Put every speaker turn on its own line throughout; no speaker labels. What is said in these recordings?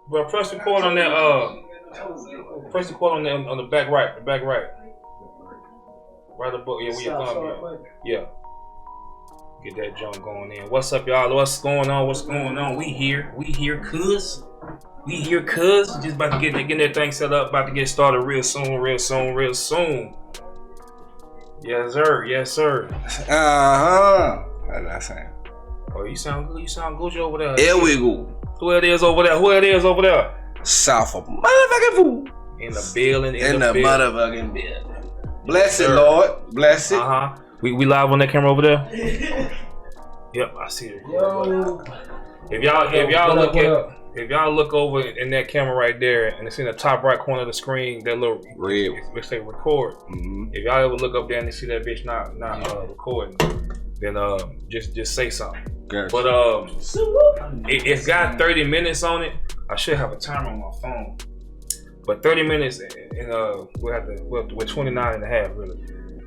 Bro, press record on that. Press record on that on the back right. The back right. Right above. Yeah, where your thumb at. Yeah. Get that jump going in. What's up, y'all? What's going on? What's going on? We here, cuz. Just about to get that thing set up. About to get started real soon. Yes, sir.
How did I sound?
Oh, you sound good over there.
Here we go.
Who it is over there?
South of motherfucking food.
In the building.
Motherfucking building. Bless it, Lord. Bless it.
We live on that camera over there? Yep, I see it.
Yo.
If y'all look over in that camera right there and it's in the top right corner of the screen, that little red which say record.
Mm-hmm.
If y'all ever look up there and you see that bitch not recording, then just say something.
Gotcha.
But it's got 30 minutes on it. I should have a timer on my phone. But 30 minutes and we're 29 and a half really.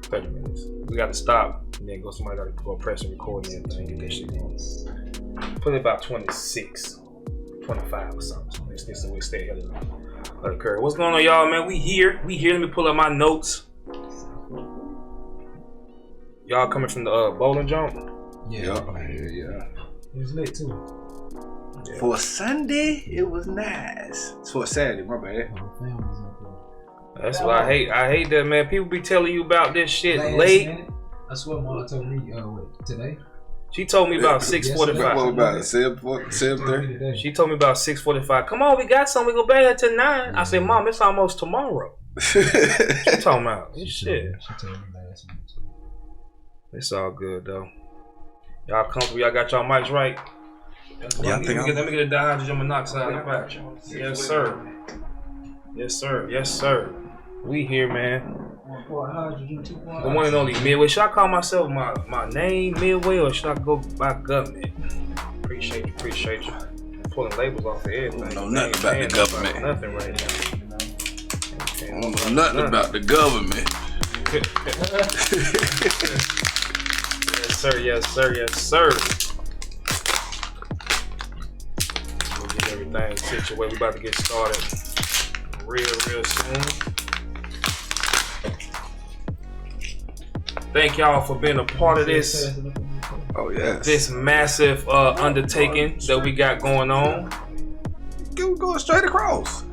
30 minutes. We got to stop and then somebody got to go press and record and get that shit going. Put it about 26, 25 or something. It's the way stay ahead of the curve. What's going on, y'all, man? We here. Let me pull up my notes. Y'all coming from the bowling jump?
Yeah.
It was lit too.
Yeah. For Sunday, it was nice. It's for Saturday, my bad.
That's what I hate. I hate that, man. People be telling you about this shit late.
Minute. I swear, Mama told me today.
She told me about 6:45.
What about 7:30?
She told me about 6:45. Come on, we got something. We go back here till 9. I said, Mom, it's almost tomorrow. She talking about this shit.
She told me last minute.
It's all good though. Y'all comfortable? Y'all got y'all mics right?
Yeah,
let me get a dihydrogen monoxide in the back. Yes, sir. We here, man. The one and only Midway. Should I call myself my name Midway or should I go by government? Appreciate you. I'm pulling labels off of everything.
I don't know nothing about the government.
Nothing right now.
I don't know nothing about the government.
Yes, sir. We'll get everything situated. We about to get started real soon. Thank y'all for being a part of this.
Oh yes.
This massive undertaking that we got going on.
We're going straight across.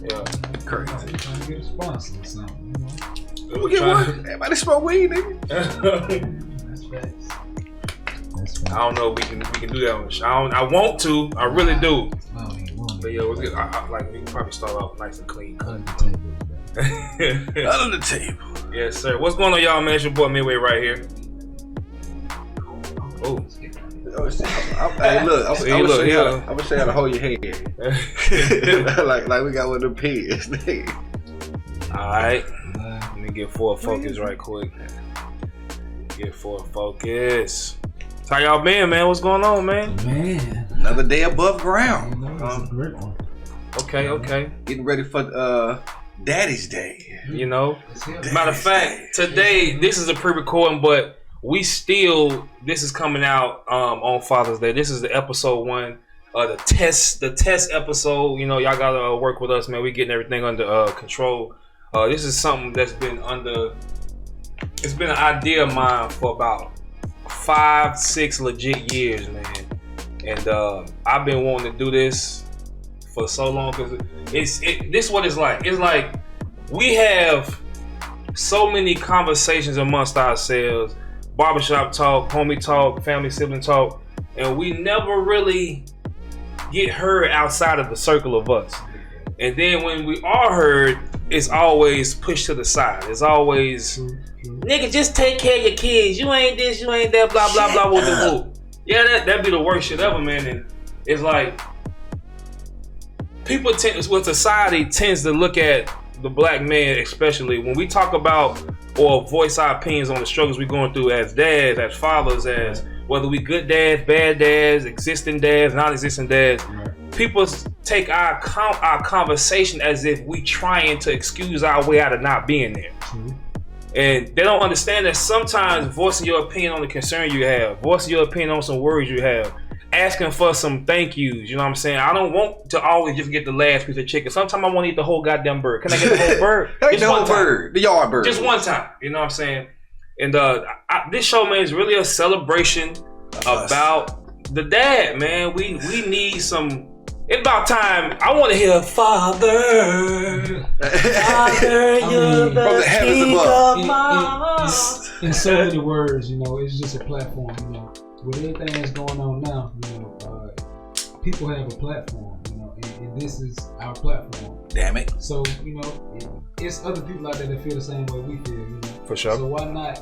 Yeah.
Crazy.
Trying to get a sponsor or something, you know?
We get one. Everybody smoke weed, nigga.
That's facts.
I don't know if we can do that on the show. I want to. I really do. But yeah, we can probably start off nice and clean.
Under
the table.
Yes, sir. What's going on, y'all, man? It's your boy Midway right here. Oh.
Hey, look. I'm gonna show you how to hold your hand. like we got one of them pigs.
Alright. Let me get forward focus right quick. How y'all been, man? What's going on, man?
Man.
Another day above ground.
You know, that's a great one.
Okay.
Getting ready for Daddy's Day.
You know? Matter of fact, today, this is a pre-recording, but this is coming out on Father's Day. This is the episode 1. The test episode. You know, y'all gotta work with us, man. We getting everything under control. This is something that's been it's been an idea of mine for about 5-6 legit years, man. And I've been wanting to do this for so long because this is what it's like. It's like we have so many conversations amongst ourselves, barbershop talk, homie talk, family sibling talk, and we never really get heard outside of the circle of us. And then when we are heard, it's always pushed to the side. It's always, nigga, just take care of your kids. You ain't this, you ain't that, blah, blah, blah, woo. Yeah, that'd be the worst shit ever, man. And it's like, society tends to look at the black man, especially when we talk about or voice our opinions on the struggles we're going through as dads, as fathers, as whether we good dads, bad dads, existing dads, non-existing dads. People take our conversation as if we trying to excuse our way out of not being there. And they don't understand that sometimes voicing your opinion on the concern you have, voicing your opinion on some worries you have, asking for some thank yous. You know what I'm saying? I don't want to always just get the last piece of chicken. Sometimes I want to eat the whole goddamn bird. Can I get the whole bird?
Just the whole bird, the yard bird.
Just one time. You know what I'm saying? And this show, man, is really a celebration about the dad, man. We need some. It's about time. I want to hear Father, you're the king of my.
In so many words, you know, it's just a platform. You know, with everything that's going on now, you know, people have a platform. You know, and this is our platform.
Damn it.
So you know, it's other people out there that feel the same way we feel. You know,
for sure.
So why not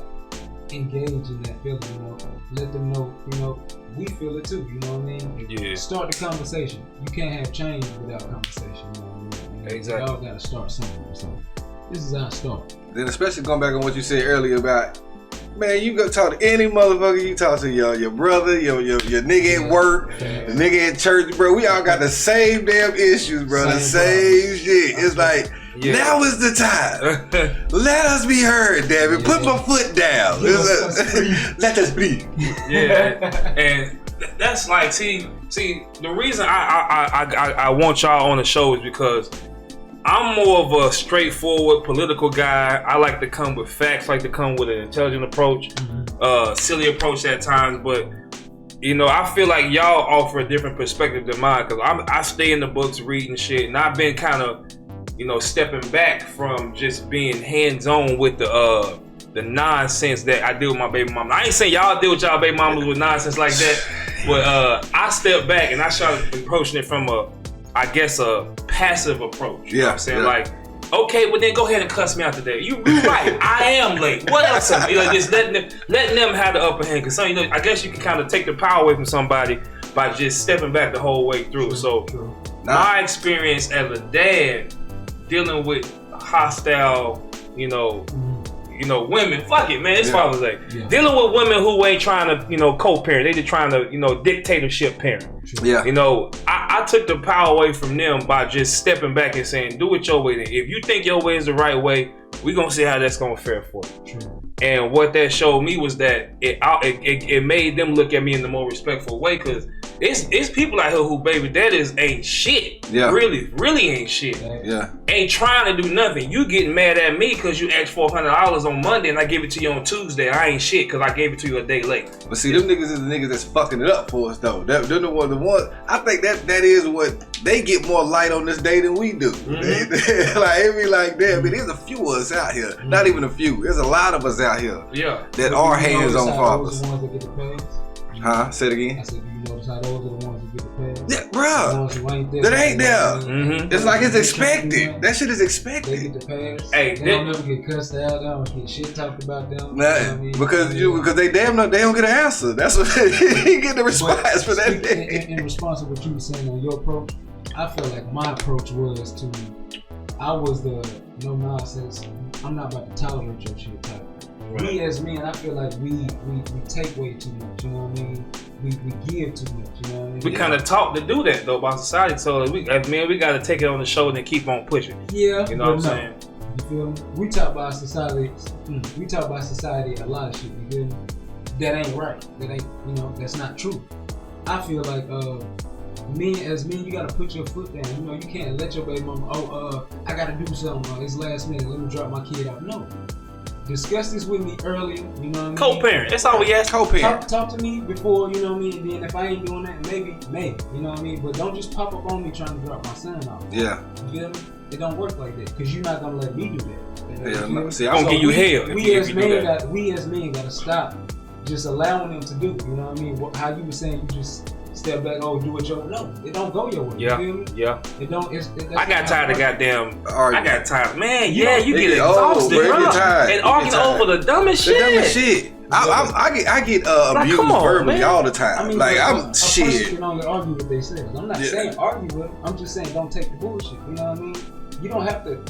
engage in that feeling? You know, let them know. You know, we feel it too. You know what I mean?
Yeah. Start
the conversation. You can't have change without conversation. You know what I mean?
Exactly.
We all gotta start somewhere. So this is how it starts.
Then especially going back on what you said earlier about, man, you go talk to any motherfucker. You talk to your brother, your nigga at work, the nigga at church, bro. We all got the same damn issues, bro. The same shit. It's like, now is the time. Let us be heard, damn it. Put my foot down. Let us breathe.
Yeah, and that's like, see, the reason I want y'all on the show is because I'm more of a straightforward political guy. I like to come with facts, like to come with an intelligent approach, silly approach at times, but you know, I feel like y'all offer a different perspective than mine, because I stay in the books reading shit, and I've been kind of, you know, stepping back from just being hands-on with the nonsense that I deal with my baby mama. I ain't saying y'all deal with y'all baby mamas with nonsense like that, but I stepped back and I started approaching it from a passive approach. You know what I'm saying? Like, okay, well then go ahead and cuss me out today. You right, I am late. What else? You know, just letting them have the upper hand. Cause some, you know, I guess you can kind of take the power away from somebody by just stepping back the whole way through. So my experience as a dad dealing with hostile, you know, women. Fuck it, man. It's Father's Day. Yeah. Dealing with women who ain't trying to, you know, co-parent. They just trying to, you know, dictatorship parent.
Yeah.
You know, I took the power away from them by just stepping back and saying, do it your way. Then, if you think your way is the right way, we gonna see how that's gonna fare for you. True. And what that showed me was that it made them look at me in the more respectful way, because it's people out here who baby daddies ain't shit. Yeah. Really ain't shit.
Yeah.
Ain't trying to do nothing. You getting mad at me because you asked $400 on Monday and I give it to you on Tuesday. I ain't shit because I gave it to you a day late.
But see, them niggas is the niggas that's fucking it up for us though. They're the ones. I think that is what they get more light on this day than we do. Mm-hmm. Like it be like, damn, but there's a few of us out here. Mm-hmm. Not even a few. There's a lot of us out here.
Yeah.
That are hands on fathers.
Those are the ones that get the pass.
Huh? Say it again.
I said, do you notice how those are the ones that get the pass?
Yeah, bro. That ain't there. Mm-hmm. It's like it's expected. That shit is expected.
They get the pass.
Hey,
they don't never get cussed out. They don't get shit talked about them.
Nah, you know because they damn no, they don't get an answer. That's what you get the response for that.
In response to what you were saying on your approach, I feel like my approach was I was the no nonsense. I'm not about to tolerate your shit type. Right. We as men, I feel like we take way too much, you know what I mean? We give too much, you know what I mean?
We kind of taught to do that though by society, so as men, we got to take it on the shoulder and keep on pushing.
Yeah,
you know what I'm saying?
You feel me? We talk about society. We talk about society a lot of shit. You feel me? That ain't right. That ain't, you know, that's not true. I feel like as men, you gotta put your foot down. You know, you can't let your baby mama, I gotta do something. It's last minute. Let me drop my kid out. No. Discuss this with me earlier, you know what I mean?
Co-parent, that's all we ask. Co-parent.
Talk to me before, you know what I mean? And then if I ain't doing that, maybe, you know what I mean? But don't just pop up on me trying to drop my son off.
Yeah.
You feel me? It don't work like that, because you're not gonna let me do that.
Yeah, no. See,
I'm gonna give you hell.
We as men gotta stop just allowing them to do, you know what I mean? How you were saying, you just step back, do it your way. No, it don't go your way.
Yeah,
you feel me?
Yeah.
It don't.
I got tired of goddamn. I got tired, man. Yeah, you get exhausted, bro. And arguing over the dumbest shit.
The dumbest shit. I get abused verbally all the time. I mean, like I'm shit.
A person can only argue what they say. I'm not saying argue with them. I'm just saying don't take the bullshit. You know what I mean? You don't have to.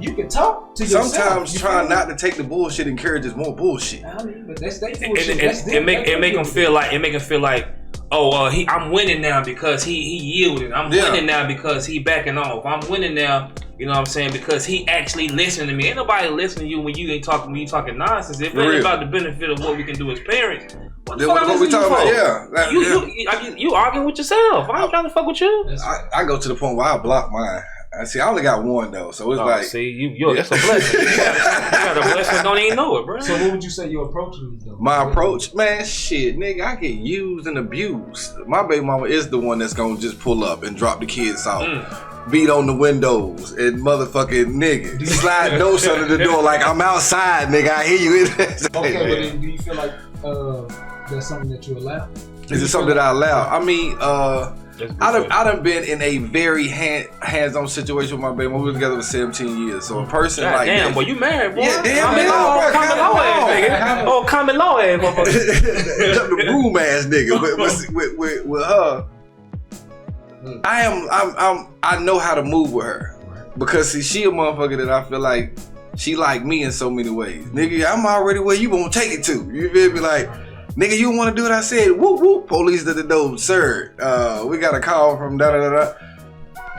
You can talk to yourself.
Sometimes trying not to take the bullshit encourages more bullshit.
I mean, but that's their bullshit.
It make them feel like. I'm winning now because he yielded. I'm winning now because he backing off. I'm winning now, You know what I'm saying? Because he actually listened to me. Ain't nobody listening to you when you talking nonsense. If it ain't about the benefit of what we can do as parents, what the fuck
we talking about?
You arguing with yourself. I ain't trying to fuck with you.
I go to the point where I block mine. I only got one though, so it's like.
See, that's a blessing. You got a blessing, don't even know it, bro.
So what would you say your approach is though?
My approach, man, shit, nigga, I get used and abused. My baby mama is the one that's gonna just pull up and drop the kids off, beat on the windows, and motherfucking nigga slide notes under the door like I'm outside, nigga. I hear you.
Okay, but then do you feel like that's something that you allow?
Is it something that I allow? I mean, I done been in a very hands-on situation with my baby. We were together for 17 years. So a person like
damn,
that.
Boy, you married, boy.
Yeah, damn, man.
Common law ass nigga. Oh, common law ass motherfucker.
The broom ass nigga. With her, I know how to move with her. Because see, she a motherfucker that I feel like she like me in so many ways. Nigga, I'm already where you gonna take it to. You feel me? Like, nigga, you want to do what I said? Whoop whoop, police at the door, sir. We got a call from da da da da.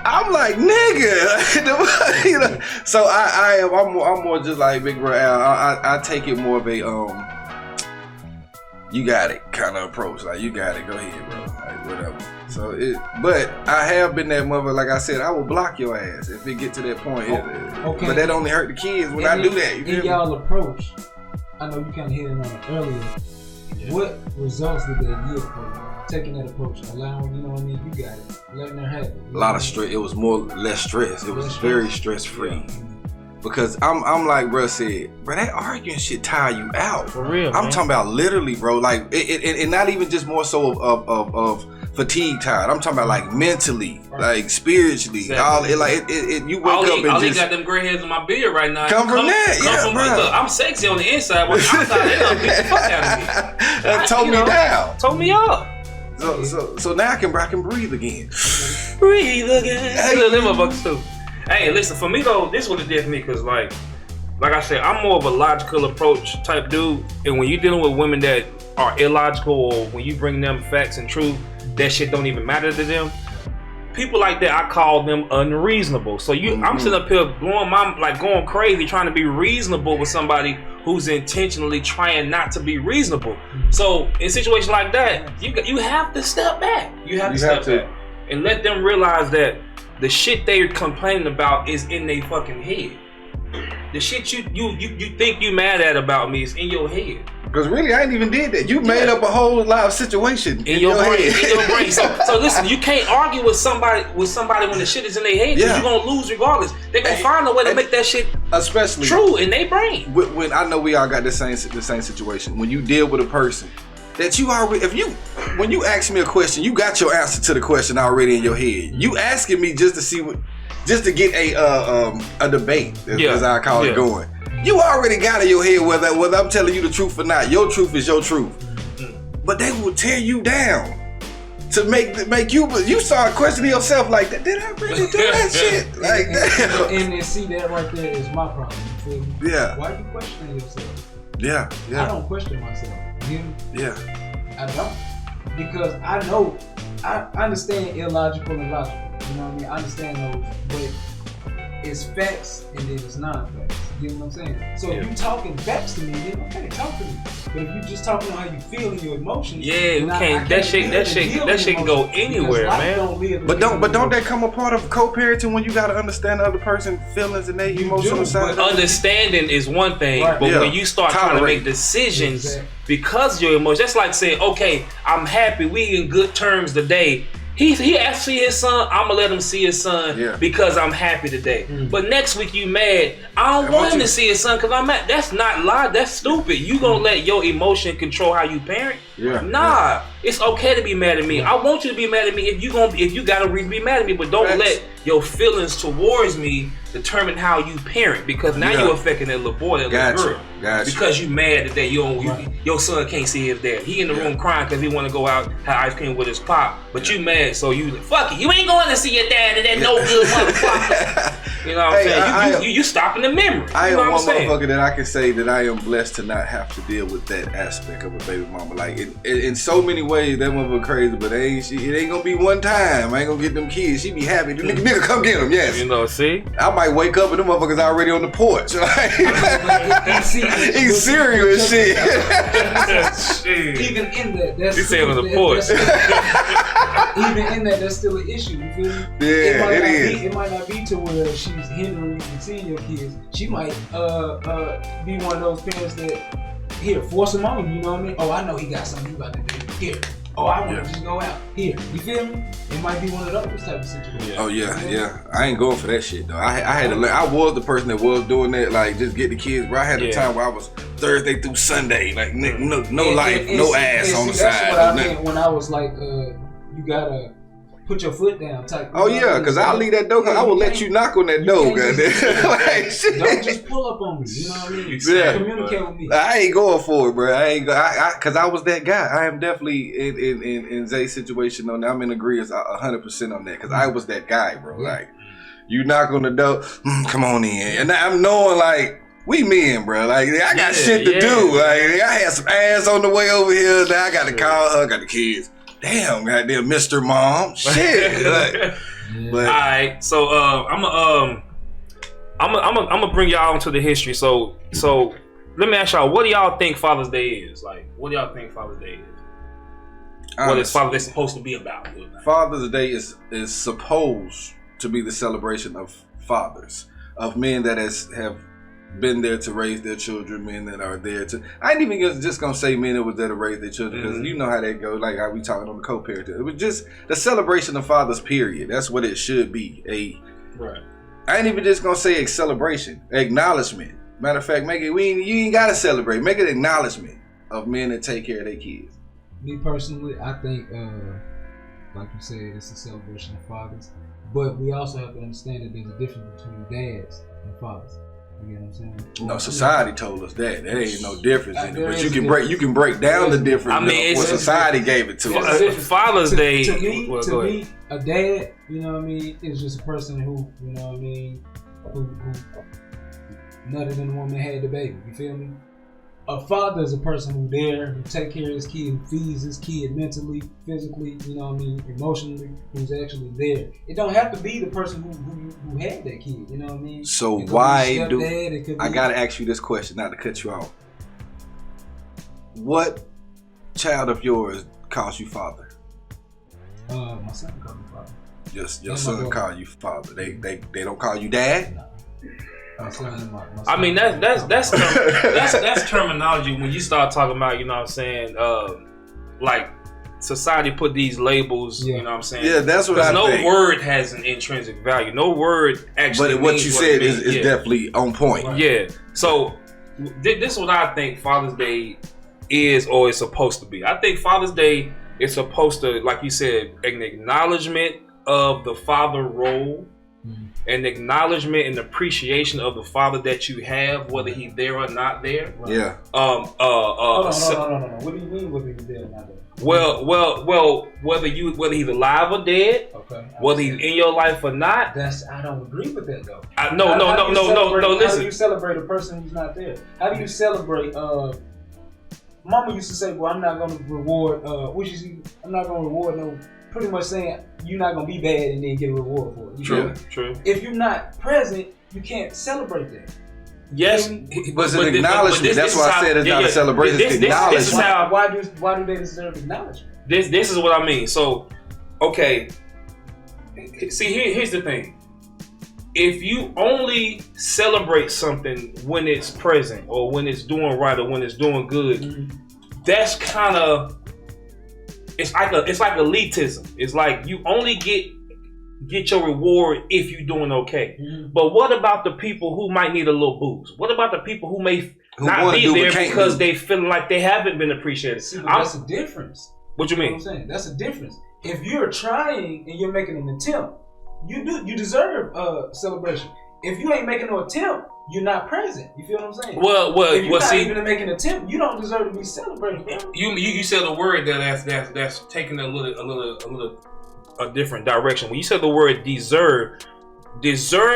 I'm like, nigga, you know. So I'm more just like Big Bro Al. I take it more of a you got it kind of approach. Like, you got it, go ahead, bro. Like, whatever. So but I have been that mother. Like I said, I will block your ass if it get to that point. Okay. But that only hurt the kids when I do that. You
in y'all approach, I know you kind of hit it on it earlier. What results did they yield for taking that approach? Allowing, you know what I mean, you got it. Letting her have it.
A lot of stress. It was less stress. It was very stress free. Because I'm like bro said, bro, that arguing shit tire you out.
For real,
I'm talking about literally, bro. Like it not even just more so of fatigue tired. I'm talking about like mentally, like spiritually. Exactly. You wake up and just
got them gray hairs in my beard right now.
Come from that, bro.
Look, I'm sexy on the inside, but the outside they done beat the fuck out of me.
That tore me down.
Tore me up.
So now I can breathe again.
Breathe again. Hey, them motherfuckers too. Hey, listen, for me though, this is what it did for me, cause like I said, I'm more of a logical approach type dude, and when you're dealing with women that are illogical, or when you bring them facts and truth, that shit don't even matter to them. People like that, I call them unreasonable. So I'm sitting up here going crazy, trying to be reasonable with somebody who's intentionally trying not to be reasonable. So in situations like that, you have to step back. You have to step back and let them realize that the shit they're complaining about is in their fucking head. The shit you think you mad at about me is in your head.
Because really, I ain't even did that. You made up a whole lot of situation in your brain.
In your brain. So listen, you can't argue with somebody when the shit is in their head. Yeah. You're gonna lose regardless. They're gonna find a way to make that shit
especially
true in their brain.
When I know we all got the same situation. When you deal with a person that you already, when you ask me a question, you got your answer to the question already in your head. You asking me just to get a debate, as I call it, going. You already got in your head whether I'm telling you the truth or not. Your truth is your truth. But they will tear you down to make you start questioning yourself like that. Did I really do that shit? Like that.
And see, that right there is my problem. You feel me?
Yeah.
Why are you questioning yourself?
Yeah.
I don't question myself. You know?
Yeah.
I don't. Because I know, I understand illogical and logical. You know what I mean? I understand those, but it's facts and then it's non-facts. You know what I'm saying? So if you talking facts to me, then okay, talk to me. But if you just talking on how you feel and your emotions,
you can't. That shit can go anywhere, man.
But don't that come a part of co-parenting when you gotta understand the other person's feelings and their emotional side?
Understanding is one thing, but when you start trying to make decisions because your emotions, that's like saying, okay, I'm happy, we in good terms today. He asked to see his son, I'm gonna let him see his son because I'm happy today. But next week you mad, I don't want him to see his son because I'm mad. That's not lie, that's stupid. You gonna let your emotion control how you parent? Nah, it's okay to be mad at me. I want you to be mad at me if you got a reason to be mad at me, but don't let your feelings towards me determine how you parent, because now you're affecting that little boy, that little girl. Because you mad today, your son can't see his dad. He in the room crying because he want to go out have ice cream with his pop, but you mad, so you fuck it. You ain't going to see your dad and that no good motherfucker. You know what I'm saying? You stopping the memory.
I am one motherfucker that I can say that I am blessed to not have to deal with that aspect of a baby mama. Like in so many ways, that motherfucker crazy, but it ain't gonna be one time. I ain't gonna get them kids. She be happy. Nigga, come get them. Yes.
You know, see?
I might wake up and them motherfuckers already on the porch. He's serious shit.
Even in that, that's
you saying on the porch.
Even in that, that's still an issue. You feel me?
Yeah, it is.
It might not be to where she's hindering you from seeing your kids. She might be one of those parents that force him on you. You know what I mean? Oh, I know he got something he about to do. Here. Oh, I want to just go out. Here. You feel me? It might be one of those type of situations.
Oh yeah. I ain't going for that shit though. I had to learn. I was the person that was doing that, like just get the kids. Bro, I had a time where I was Thursday through Sunday, like no life, no ass on the side.
That's what I meant when I was like, you gotta put your foot down type.
Oh yeah, because I'll leave that door. I will let you knock on that door, goddamn. Like, shit.
Don't just pull up on me. You know what I mean?
Yeah.
Communicate with me.
I ain't going for it, bro. Because I was that guy. I am definitely in Zay's situation on that. I'm in agreement 100% on that. Because I was that guy, bro.
Yeah.
Like, you knock on the door, come on in. And I'm knowing, like, we men, bro. Like, I got shit to do. Like, I had some ass on the way over here. Now I got to call her. I got the kids. Damn, goddamn, Mr. Mom. Shit. Like, but,
all right, so I'm gonna bring y'all into the history. So let me ask y'all, what do y'all think Father's Day is? Like, what do y'all think Father's Day is? What is Father's Day supposed to be about?
Father's Day is supposed to be the celebration of fathers, of men that have been there to raise their children, men that are there to. I ain't even just gonna say men that was there to raise their children, because you know how that goes. Like how we talking on the co-parenting. It was just the celebration of fathers. Period. That's what it should be. I ain't even just gonna say a celebration, acknowledgement. Matter of fact, you ain't gotta celebrate. Make an acknowledgement of men that take care of their kids.
Me personally, I think, like you said, it's a celebration of fathers, but we also have to understand that there's a difference between dads and fathers. You know what I'm saying?
No, society told us that. There ain't no difference in it. But you can break down the difference. I mean, what society gave it to us.
Father's Day.
To me, a dad, you know what I mean, is just a person who, you know what I mean, who nutted in the woman had the baby. You feel me? A father is a person who who take care of his kid, who feeds his kid mentally, physically, you know what I mean, emotionally, who's actually there. It don't have to be the person who had that kid, you know what I mean?
So why do I gotta ask you this question, not to cut you off? What child of yours calls you father?
My son calls me father.
Your son calls you father. They don't call you dad?
No.
I mean that's terminology when you start talking about, you know what I'm saying, like society put these labels, you know what I'm saying?
Yeah, that's what I think.
No word has an intrinsic value. No word actually.
But what you said is definitely on point.
Right. Yeah. So this is what I think Father's Day is, or is supposed to be. I think Father's Day is supposed to, like you said, an acknowledgement of the father role. An acknowledgement and appreciation of the father that you have, whether he's there or not there.
Right. Yeah.
No. What do you mean whether he's there or not there?
Well, whether he's alive or dead, whether he's in your life or not.
I don't agree with that though.
No. Listen.
How do you celebrate a person who's not there? How do you celebrate? Mama used to say, "Well, I'm not going to reward." I'm not going to reward no. Pretty much saying you're not gonna be bad and then get a reward for it.
True.
If you're not present, you can't celebrate that.
Yes,
but it's an acknowledgement. That's why I said it's not a celebration. It's acknowledgement.
Why do they deserve acknowledgement?
This is what I mean. So, okay. See, here's the thing. If you only celebrate something when it's present, or when it's doing right, or when it's doing good, that's kind of. It's like elitism. It's like you only get your reward if you're doing okay. But what about the people who might need a little boost? What about the people who may not be there because they feeling like they haven't been appreciated?
See, that's a difference.
What you mean?
What I'm saying, that's a difference. If you're trying and you're making an attempt, you deserve celebration. If you ain't making no attempt, you're not present. You feel what I'm saying?
Well,
if you're not even making an attempt, you don't deserve to be celebrated.
You said a word that's taking a different direction. When you said the word deserve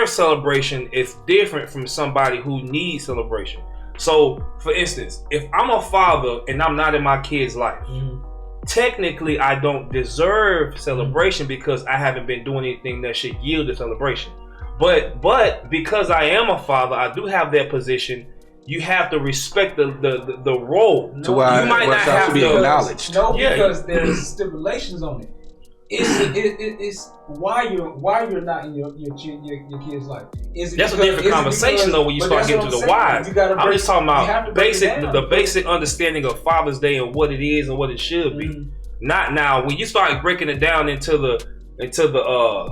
celebration is different from somebody who needs celebration. So, for instance, if I'm a father and I'm not in my kid's life, technically I don't deserve celebration because I haven't been doing anything that should yield a celebration. But because I am a father, I do have that position. You have to respect the role.
To why
you might not have to
be acknowledged.
No, because there's stipulations on it. It's why you're not in your kid's life.
That's a different conversation though when you start getting to the whys. I'm just talking about the basic understanding of Father's Day and what it is and what it should be. Not now when you start breaking it down into the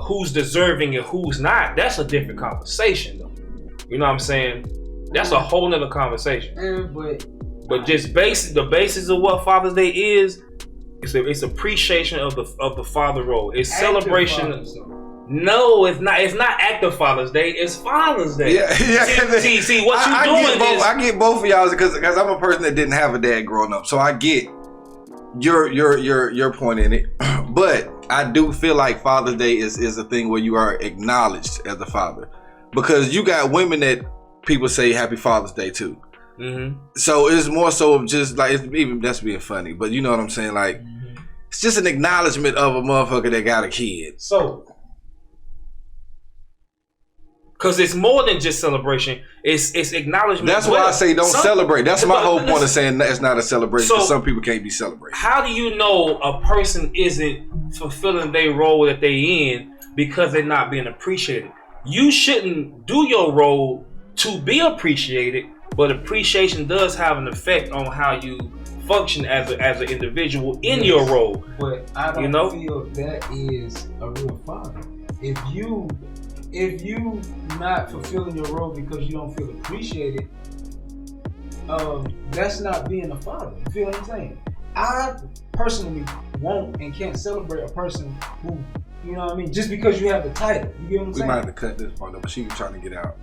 who's deserving and who's not. That's a different conversation though. You know what I'm saying? That's a whole nother conversation. But just the basis of what Father's Day is. It's appreciation of the father role. It's active celebration. No, it's not. It's not active Father's Day. It's Father's Day.
Yeah.
See what you're doing is.
I get both of y'all because I'm a person that didn't have a dad growing up, so I get your point in it. But I do feel like Father's Day is a thing where you are acknowledged as a father, because you got women that people say Happy Father's Day to. So it's more so of just like, even that's being funny, but you know what I'm saying, like it's just an acknowledgement of a motherfucker that got a kid.
So because it's more than just celebration, it's acknowledgement.
That's why I say don't celebrate. That's my whole point of saying it's not a celebration, because some people can't be celebrated.
How do you know a person isn't fulfilling their role that they in because they're not being appreciated? You shouldn't do your role to be appreciated. But appreciation does have an effect on how you function as an individual in your role.
But I don't feel that is a real father. If you not fulfilling your role because you don't feel appreciated, that's not being a father. You feel what I'm saying? I personally won't and can't celebrate a person who, you know what I mean, just because you have the title. You get what I'm saying?
We might have to cut this part up, but she was trying to get out.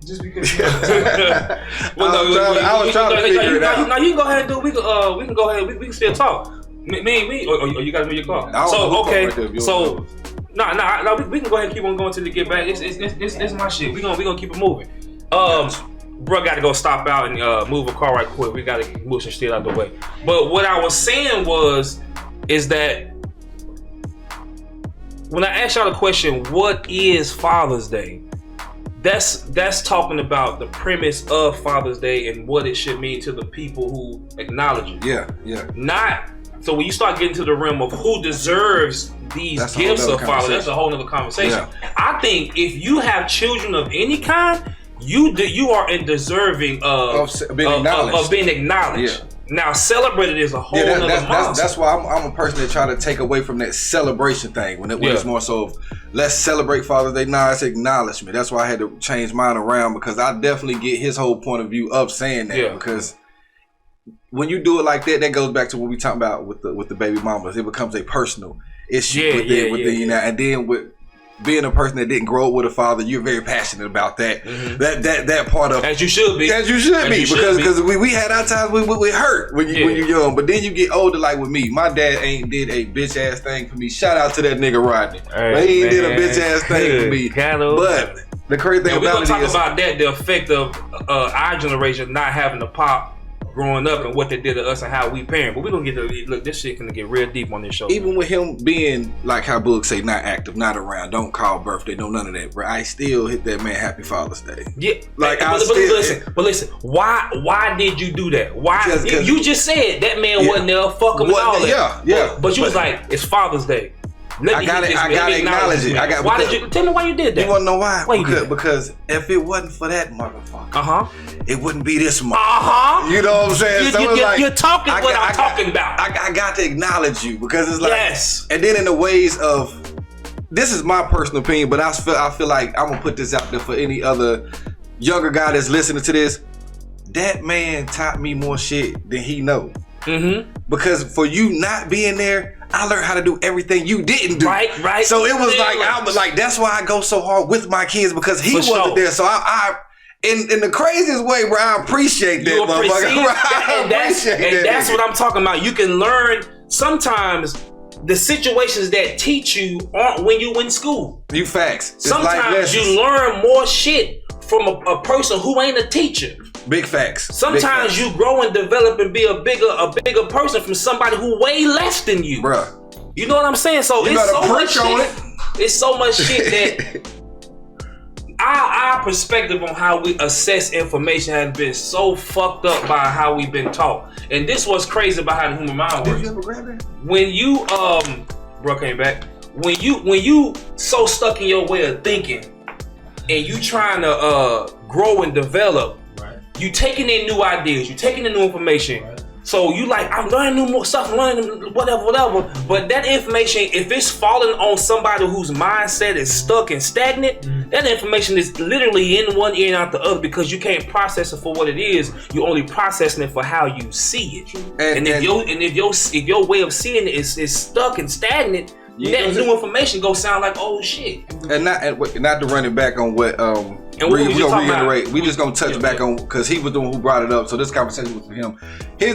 Just because you have the
title. I was trying to figure it out.
No, you can go ahead and do it. We can go ahead. We can still talk. Me, or you got to move your car. So okay. So no, we can go ahead and keep on going till they get back. It's my shit. We gonna keep it moving. Bro, got to go stop out and move a car right quick. We got to move some shit out the way. But what I was saying is that when I asked y'all the question, what is Father's Day? That's talking about the premise of Father's Day and what it should mean to the people who acknowledge it.
Yeah.
Not so when you start getting to the realm of who deserves these gifts of Father, that's a whole other conversation. Yeah. I think if you have children of any kind, you are in deserving of being acknowledged. Yeah. Now, celebrated is a whole other monster.
That's why I'm a person that try to take away from that celebration thing when it's more so of, let's celebrate Father's Day. Nah, it's acknowledgement. That's why I had to change mine around, because I definitely get his whole point of view of saying that. Because when you do it like that, that goes back to what we talking about with the baby mamas. It becomes a personal issue within you now, and then with being a person that didn't grow up with a father, you're very passionate about that. That part of,
as you should be,
because we had our times we hurt when you're young, but then you get older. Like with me, my dad ain't did a bitch ass thing for me. Shout out to that nigga Rodney, but he ain't did a bitch ass thing for me. But the crazy thing about it is, we're gonna talk about
that, the effect of our generation not having a pop growing up and what they did to us and how we parent. But we're gonna get to look, this shit gonna get real deep on this show.
Even with him being like how Boog say, not active, not around, don't call birthday, no none of that, bro. I still hit that man Happy Father's Day.
Yeah, like but listen, why did you do that? Why you just said that man wasn't there, fuck him and all that. Yeah. But you was like, it's Father's Day. I gotta acknowledge it. Why did you tell me why you did that?
You wanna know why? Because if it wasn't for that motherfucker, it wouldn't be this month. You know what I'm saying?
You're talking what I'm talking about.
I got to acknowledge you, because it's like, and then in the ways of, this is my personal opinion, but I feel like I'm gonna put this out there for any other younger guy that's listening to this. That man taught me more shit than he know. Because for you not being there, I learned how to do everything you didn't do. Right. So it was like, I was like, that's why I go so hard with my kids, because he wasn't there. So I in the craziest way, where I appreciate that motherfucker.
That's what I'm talking about. You can learn sometimes the situations that teach you aren't when you in school.
You facts.
Sometimes you learn more shit from a person who ain't a teacher.
Big facts.
Sometimes you grow and develop and be a bigger person from somebody who way less than you.
Bruh.
You know what I'm saying? So
you
it's so much
shit.
It's so much shit that our perspective on how we assess information has been so fucked up by how we've been taught. And this was crazy about how the human mind works.
Did you ever grab it?
When you bro came back. When you so stuck in your way of thinking and you trying to grow and develop,
Right.
you taking in new ideas, you taking in new information.
Right.
So you like, I'm learning more stuff, learning whatever. But that information, if it's falling on somebody whose mindset is stuck and stagnant, that information is literally in one ear and out the other because you can't process it for what it is. You're only processing it for how you see it. And if your way of seeing it is stuck and stagnant, that new information go sound like old shit.
And not to run it back on what
And what
we
we
gonna
talking
reiterate.
about?
We just gonna touch back on because he was the one who brought it up. So this conversation was for him.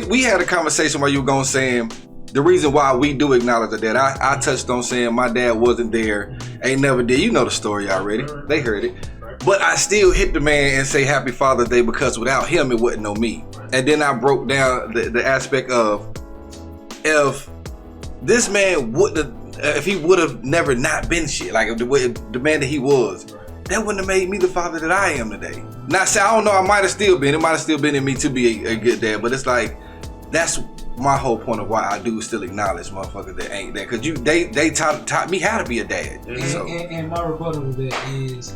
We had a conversation where you were going saying the reason why we do acknowledge that. I touched on saying my dad wasn't there, ain't never did. You know the story already. They heard it. But I still hit the man and say Happy Father's Day because without him it wouldn't know me. And then I broke down the aspect of if this man if he would have never not been shit, like the man that he was, that wouldn't have made me the father that I am today. Now, say I don't know, it might have still been in me to be a good dad, but it's like that's my whole point of why I do still acknowledge motherfuckers that ain't that, because they taught me how to be a dad.
And my rebuttal to that is,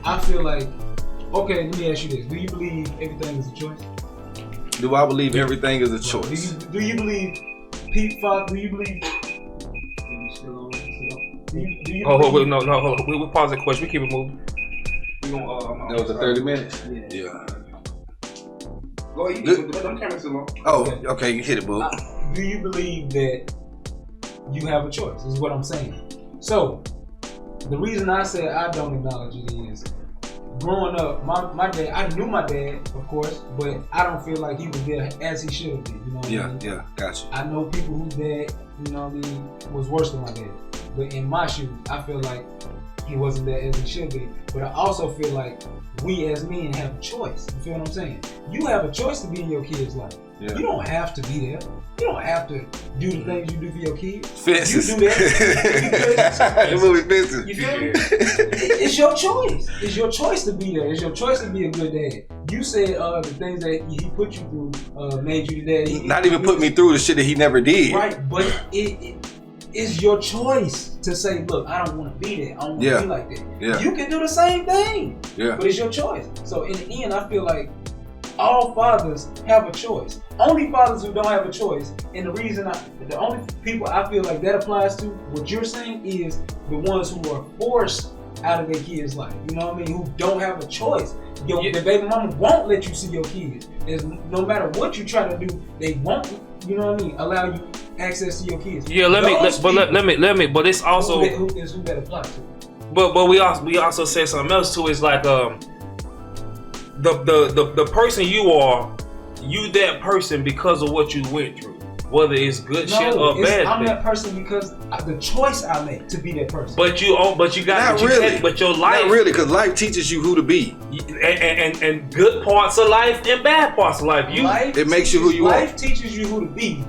I feel like, okay, let me ask you this: do you believe everything is a choice?
Do I believe everything is a choice?
Do you believe Pete Fox? Do you believe?
Wait, no. We'll pause the question. We keep it moving. We gonna,
that was a 30 minutes?
Yeah.
Go ahead. Don't carry so long.
Oh, okay, you hit it, boo.
Do you believe that you have a choice? Is what I'm saying. So, the reason I said I don't acknowledge it is, growing up, my dad, I knew my dad, of course, but I don't feel like he was there as he should have been. You know what I mean?
Yeah, gotcha.
I know people whose dad, you know what I mean, was worse than my dad. But in my shoes, I feel like he wasn't there as he should be. But I also feel like we as men have a choice. You feel what I'm saying? You have a choice to be in your kid's life. Yeah. You don't have to be there. You don't have to do the things you do for your kids.
Fences.
You do that.
The movie Fences.
You feel me? It's your choice. It's your choice to be there. It's your choice to be a good dad. You said the things that he put you through made you the dad.
Not even put me through the shit that he never did.
Right, but it's your choice to say, look, I don't want to be there. I don't want to be like that.
Yeah.
You can do the same thing. Yeah. But it's your choice. So in the end, I feel like all fathers have a choice. Only fathers who don't have a choice, and the only people I feel like that applies to, what you're saying, is the ones who are forced out of their kids' life. You know what I mean? Who don't have a choice. The baby mama won't let you see your kids. No matter what you try to do, they won't, you know what I mean, allow you access to your kids.
Yeah, let me. But it's also
who that applies to.
But we also said something else too. It's like the person you are, you that person because of what you went through, whether it's good shit or bad.
I'm that person because the choice I make to be that person.
But you got
not really.
But your life,
not really, because life teaches you who to be,
and good parts of life and bad parts of life.
It makes you who you are.
Life teaches you who to be.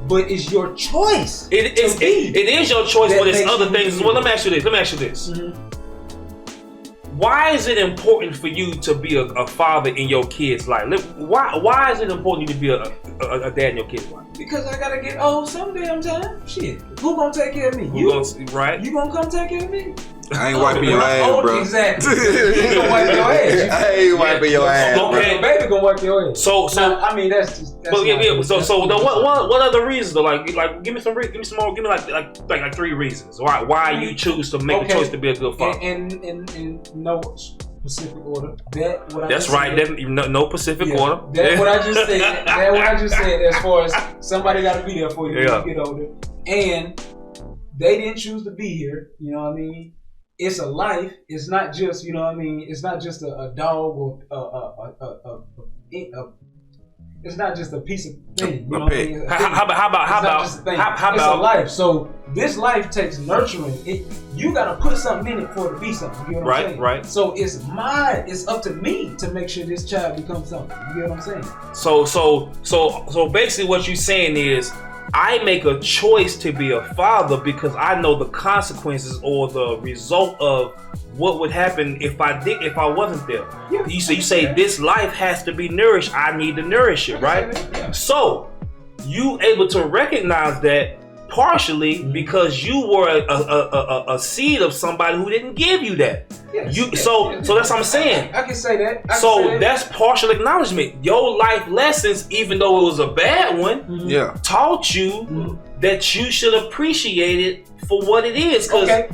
But it's your choice.
It is your choice, but it's other things as well. Let me ask you this. Mm-hmm. Why is it important for you to be a father in your kid's life? Why is it important for you to be a dad in your kid's life?
Because I gotta get old some damn time. Shit. Who gonna take care of me?
Right?
You gonna come take care of me?
I ain't wiping your ass, bro.
Exactly. You gonna wipe your ass.
I ain't wiping your ass, bro.
Okay, baby gonna wipe your ass. So I mean that's just.
But what other reasons though? Like give me some more. Give me like 3 reasons why you choose to make a choice to be a good father.
And no specific order.
That's right. No specific order.
That's what I just said. That's what I just said. As far as somebody got to be there for you when you get older, and they didn't choose to be here. You know what I mean? It's a life. It's not just, you know what I mean? It's not just a dog or it's not just a piece of thing. You know
A
what I
pig.
mean?
How about
It's a life. So this life takes nurturing. You gotta put something in it for it to be something. You know what I'm saying?
Right.
So it's up to me to make sure this child becomes something. You get what I'm saying?
So basically what you're saying is I make a choice to be a father because I know the consequences or the result of what would happen if I wasn't there.
Yeah.
You say this life has to be nourished. I need to nourish it, right?
Yeah.
So you able to recognize that partially because you were a seed of somebody who didn't give you that.
Yes,
So that's what I'm saying.
I can say that.
That's partial acknowledgement. Your life lessons, even though it was a bad one, taught you that you should appreciate it for what it is.
Okay,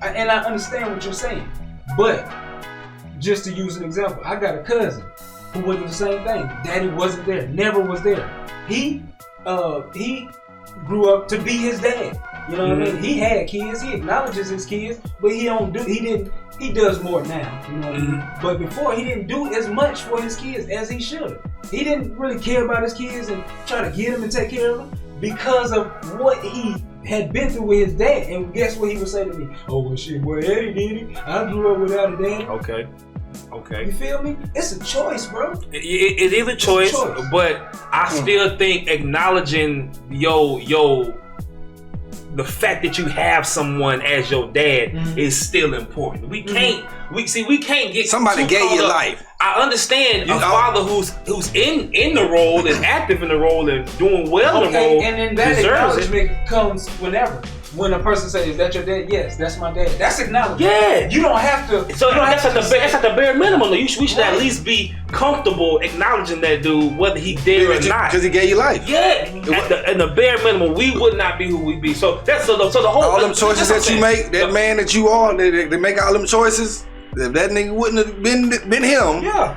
and I understand what you're saying, but just to use an example, I got a cousin who went through the same thing. Daddy wasn't there, never was there. He grew up to be his dad. You know what I mean? He had kids. He acknowledges his kids, but he does more now. You know what I mean? But before, he didn't do as much for his kids as he should. He didn't really care about his kids and try to get them and take care of them because of what he had been through with his dad. And guess what he would say to me? Oh, well, shit, boy, Eddie did it. I grew up without a dad.
Okay.
You feel me? It's a choice, bro.
It is a choice, but I still think acknowledging the fact that you have someone as your dad is still important. We can't get
somebody gave you life.
I understand a father who's in the role and active in the role and doing well in the role.
And then that acknowledgement comes whenever. When a person says, "Is that your dad?" Yes, that's my dad. That's acknowledgement.
Yeah.
You don't have to.
So that's at the bare minimum. We should at least be comfortable acknowledging that dude, whether he did or not.
Because he gave you life.
Yeah. At the bare minimum, we would not be who we be. So the whole.
All them choices that you make, that man that you are, they make all them choices. If that nigga wouldn't have been him.
Yeah.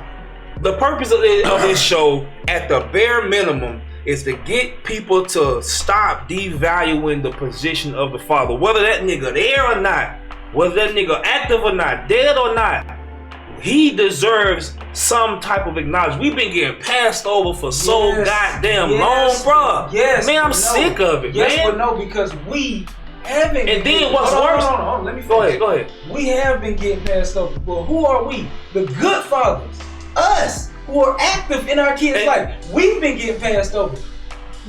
The purpose of this show, at the bare minimum, is to get people to stop devaluing the position of the father. Whether that nigga there or not, whether that nigga active or not, dead or not, he deserves some type of acknowledgement. We've been getting passed over for so goddamn long, bro.
Yes,
man, I'm sick of it, man.
Yes, but no, because we haven't.
And then what's worse?
Hold on, let me
finish. Go ahead.
We have been getting passed over. But who are we? The good fathers. Us. Who are active in our kids' life. We've been getting passed over.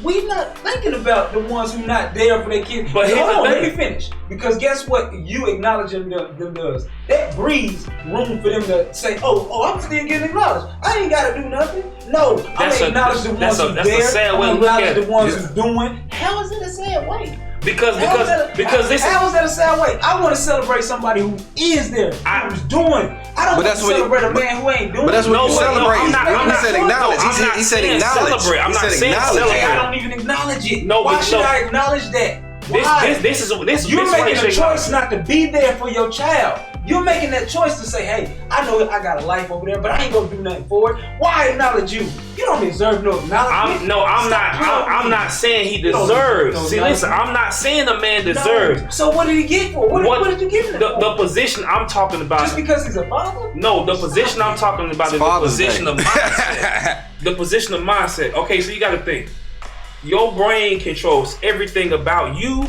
We're not thinking about the ones who not there for their kids.
But
hold on, let me finish. Because guess what you acknowledging them does? That breeds room for them to say, oh, I'm still getting acknowledged. I ain't got to do nothing. No, I'm going to acknowledge the ones who's there. I'm going to acknowledge the ones who's doing. How is it a sad way?
Because
how is that a sad way? I want to celebrate somebody who is there, who's doing. I don't want to celebrate a man who ain't doing.
But that's what you celebrate.
He
said acknowledge. He said acknowledge.
I'm not saying celebrate.
I don't even acknowledge it.
No,
why should I acknowledge that? This you're making a choice not to be there for your child. You're making that choice to say, hey, I know I got a life over there, but I ain't gonna do nothing for it. Why acknowledge you? You don't deserve no acknowledgement.
I'm not saying he deserves. See, listen, I'm not saying the man deserves.
No. So what did he get for? What did you give him?
The position I'm talking about.
Just because he's a father?
No, the position I'm talking about is the position of mindset. The position of mindset. Okay, so you got to think. Your brain controls everything about you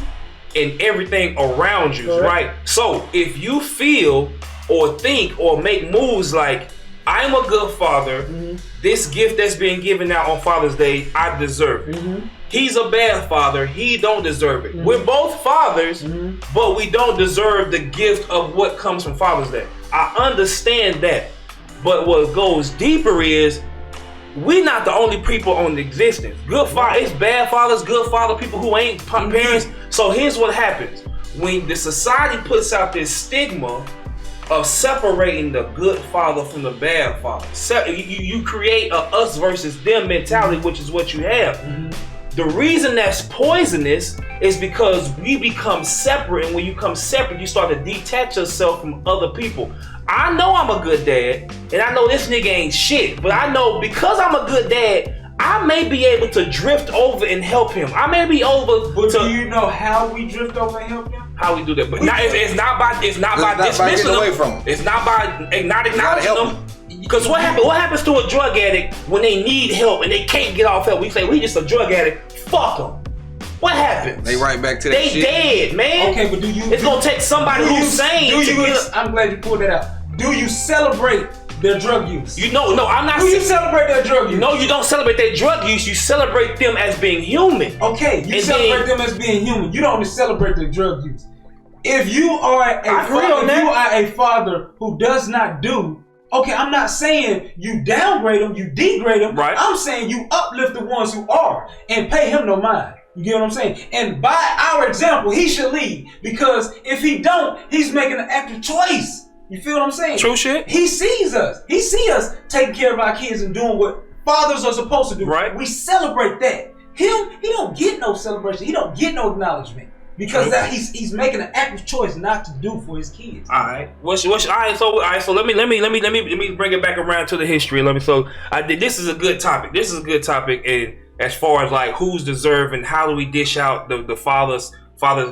and everything around you, right? So if you feel or think or make moves like, I'm a good father, this gift that's being given out on Father's Day, I deserve it. He's a bad father, he don't deserve it. We're both fathers, but we don't deserve the gift of what comes from Father's Day. I understand that, but what goes deeper is, we're not the only people on existence. Good father, it's bad fathers, good father, people who ain't parents. So here's what happens. When the society puts out this stigma of separating the good father from the bad father, you create a us versus them mentality, which is what you have. The reason that's poisonous is because we become separate, and when you become separate, you start to detach yourself from other people. I know I'm a good dad, and I know this nigga ain't shit, but I know because I'm a good dad, I may be able to drift over and help him. I may be over.
But do you know how we drift over and help him?
How we do that? But it's not by dismissing
away
them.
from him.
It's not by not acknowledging them. Because what happens to a drug addict when they need help and they can't get off help? We say, we just a drug addict. Fuck them. What happens?
They right back to that shit.
They dead, man.
Okay, but it's
gonna take somebody who's sane.
I'm glad you pulled that out. Do you celebrate their drug use?
No, I'm not.
Do you celebrate their drug use?
No, you don't celebrate their drug use. You celebrate them as being human.
Okay, you celebrate them as being human. You don't celebrate their drug use. If you are a father who does not do, okay, I'm not saying you downgrade them, you degrade them.
Right.
I'm saying you uplift the ones who are and pay him no mind. You get what I'm saying? And by our example, he should lead, because if he don't, he's making an active choice. You feel what I'm saying?
True shit.
He sees us. He sees us taking care of our kids and doing what fathers are supposed to do.
Right.
We celebrate that. Him, he don't get no celebration. He don't get no acknowledgement. Because he's making an active choice not to do for his kids.
All right. So let me bring it back around to the history. This is a good topic. And as far as like who's deserving, how do we dish out the Father's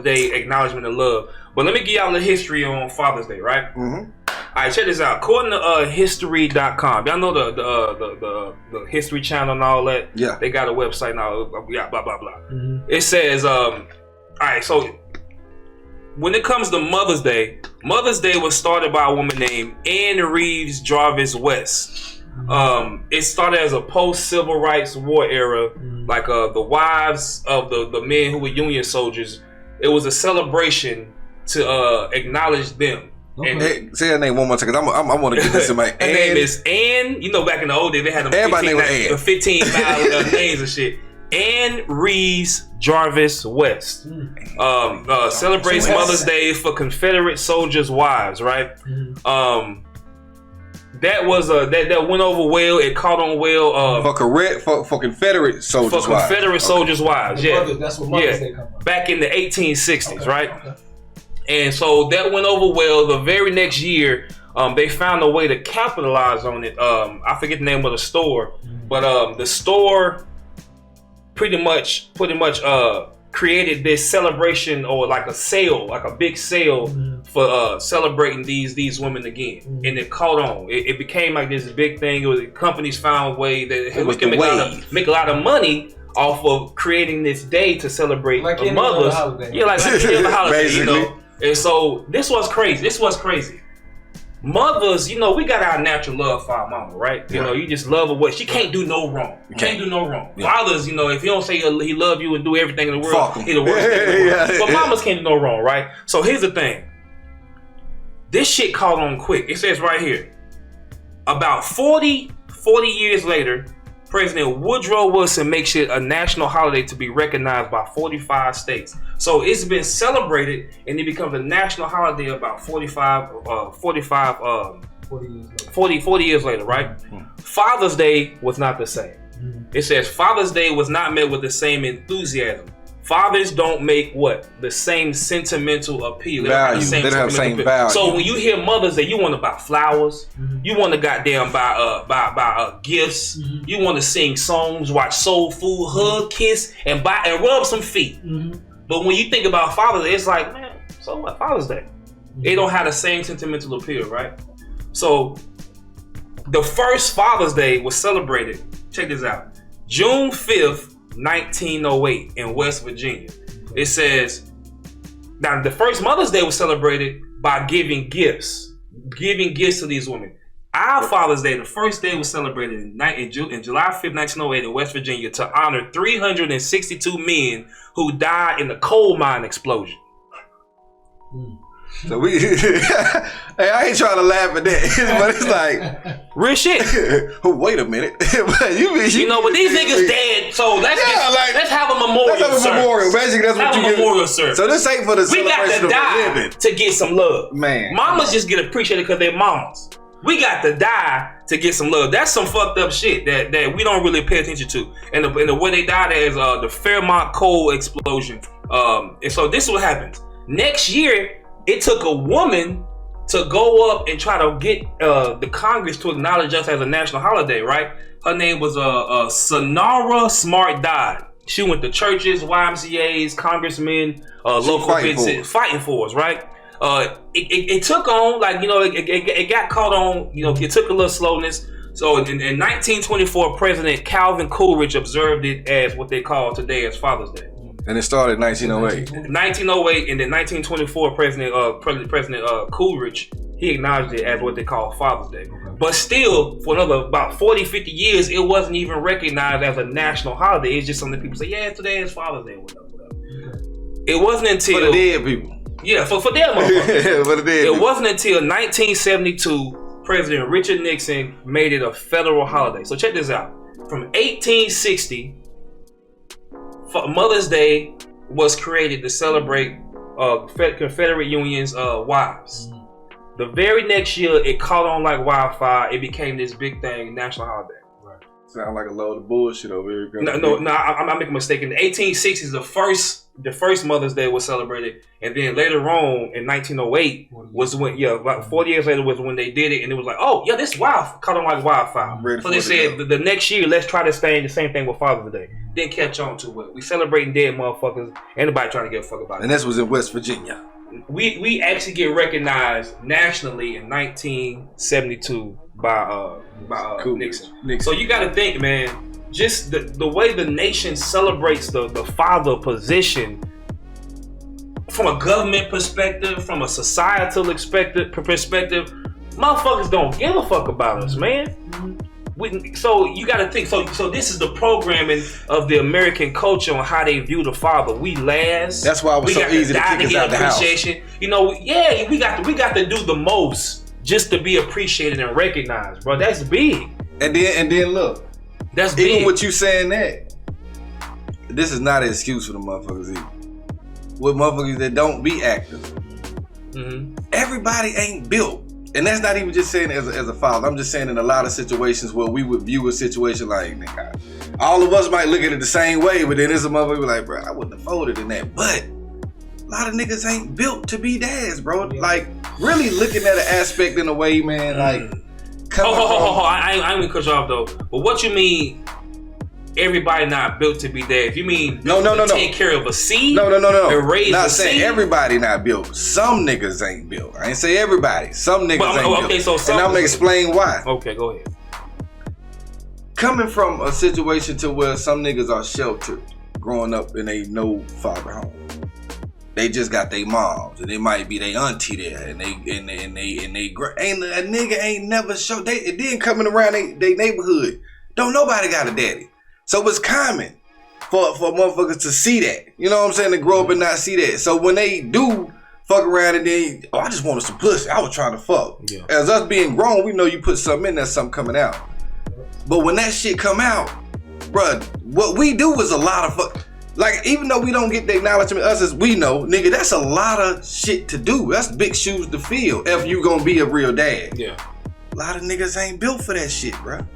Day acknowledgement and love? But let me give y'all the history on Father's Day, right?
Mm-hmm.
All right, check this out. According to history.com, y'all know the History Channel and all that.
Yeah.
They got a website now. Yeah, blah blah blah.
Mm-hmm.
It says, all right, so when it comes to Mother's Day was started by a woman named Anne Reeves Jarvis West. It started as a post-civil rights war era, like the wives of the men who were Union soldiers. It was a celebration to acknowledge them.
Okay.
And
Hey, say her name one more time, because I want to get this in my
her name is Anne. You know, back in the old days, they had them 15 names and shit. Anne Reeves Jarvis West celebrates Mother's Day for Confederate soldiers' wives, right? That was that went over well. It caught on well.
For Confederate soldiers' wives.
Confederate soldiers' wives, yeah.
That's what Mother's Day come from.
Back in the 1860s, right? Okay. And so that went over well. The very next year, they found a way to capitalize on it. I forget the name of the store, but the store pretty much created this celebration, or like a sale, like a big sale for celebrating these women again, and it caught on. It became like this big thing. Companies found a way that we can make a lot of money off of creating this day to celebrate
like
the mothers. Yeah, like any other holiday, you know. And so this was crazy. Mothers, you know, we got our natural love for our mama, right? You know, you just love her. What she can't do no wrong. Can't do no wrong. Yeah. Fathers, you know, if he don't say he love you and do everything in the world, he the worst thing in the world. But mamas can't do no wrong, right? So here's the thing. This shit caught on quick. It says right here, about 40 years later, President Woodrow Wilson makes it a national holiday to be recognized by 45 states. So it's been celebrated, and it becomes a national holiday about 40 years later, right? Father's Day was not the same. It says Father's Day was not met with the same enthusiasm. Fathers don't make the same sentimental appeal. They don't have the same value. So when you hear Mother's Day, you want to buy flowers. You want to goddamn buy gifts. You want to sing songs, watch soul food, hug, kiss, and rub some feet. But when you think about Father's Day, it's like, man, so what? Father's Day. They don't have the same sentimental appeal, right? So the first Father's Day was celebrated. Check this out. June 5th. 1908 in West Virginia. It says, now the first Mother's Day was celebrated by giving gifts to these women. Our Father's Day, the first day, was celebrated in July 5th, 1908 in West Virginia to honor 362 men who died in the coal mine explosion.
So we, hey, I ain't trying to laugh at that, but it's like
real shit.
Wait a minute,
but these niggas dead, so let's have a memorial.
Let's have a memorial. Basically, that's what you get.
Memorial service.
So this ain't for the celebration of living.
To get some love,
man.
Mamas just get appreciated because they're mamas. We got to die to get some love. That's some fucked up shit that we don't really pay attention to. And the way they died is the Fairmont coal explosion. And so this is what happens next year. It took a woman to go up and try to get the Congress to acknowledge us as a national holiday, right? Her name was Sonora Smart Dodd. She went to churches, YMCAs, congressmen, local events, fighting for us, right? It took on, like, you know, it got caught on, you know, it took a little slowness. So in 1924, President Calvin Coolidge observed it as what they call today as Father's Day.
And it started in 1908.
1908, and then 1924, President Coolidge, he acknowledged it as what they call Father's Day. But still, for another about 40, 50 years, it wasn't even recognized as a national holiday. It's just something people say, yeah, today is Father's Day, whatever. It wasn't until...
For the dead people.
Yeah, for them motherfuckers.
For the dead
It
people.
wasn't until 1972, President Richard Nixon made it a federal holiday. So check this out. From 1860, Mother's Day was created to celebrate Confederate Union's wives. The very next year, it caught on like wildfire. It became this big thing, national holiday.
Sound like a load of bullshit over here.
No, I'm making a mistake. In the 1860s, the first Mother's Day was celebrated, and then later on in 1908 was when, about 40 years later was when they did it, and it was like, oh yeah, this caught on like wildfire. So they said the next year, let's try to stay the same thing with Father's Day. Didn't catch on to it. We celebrating dead motherfuckers. Anybody trying to get a fuck about it.
And this was in West Virginia.
We actually get recognized nationally in 1972 by Nixon. So you got to think, man, just the way the nation celebrates the father position from a government perspective, from a societal perspective, motherfuckers don't give a fuck about us, man. So you got to think. So this is the programming of the American culture on how they view the father. We last.
That's why it was so easy to kick us out the house.
You know, yeah, we got to do the most just to be appreciated and recognized, bro. That's big.
And then look,
that's big.
Even with you saying that, this is not an excuse for the motherfuckers either. With motherfuckers that don't be active, everybody ain't built. And that's not even just saying as a father. I'm just saying in a lot of situations where we would view a situation like, nigga, all of us might look at it the same way, but then there's a motherfucker like, bro, I wouldn't have folded in that. But a lot of niggas ain't built to be dads, bro. Like, really looking at an aspect in a way, man, like,
I ain't gonna cut you off though. But what you mean? Everybody not built to be dads. You mean
no.
Take care of a seed?
No.
And raise
not
a
saying
seed?
Everybody not built. Some niggas ain't built. I ain't say everybody. Some niggas ain't built.
So
and I'm gonna explain why.
Okay, go ahead.
Coming from a situation to where some niggas are sheltered, growing up in a no father home. They just got their moms, and it might be their auntie there, and a nigga ain't never showed. It didn't coming around they neighborhood. Don't nobody got a daddy. So it's common for motherfuckers to see that. You know what I'm saying? To grow up and not see that. So when they do fuck around and then, I just wanted some pussy. I was trying to fuck. Yeah. As us being grown, we know you put something in there, something coming out. But when that shit come out, bruh, what we do is a lot of fuck. Like, even though we don't get the acknowledgement, us as we know, nigga, that's a lot of shit to do. That's big shoes to fill if you gonna be a real dad.
Yeah.
A lot of niggas ain't built for that shit, bruh.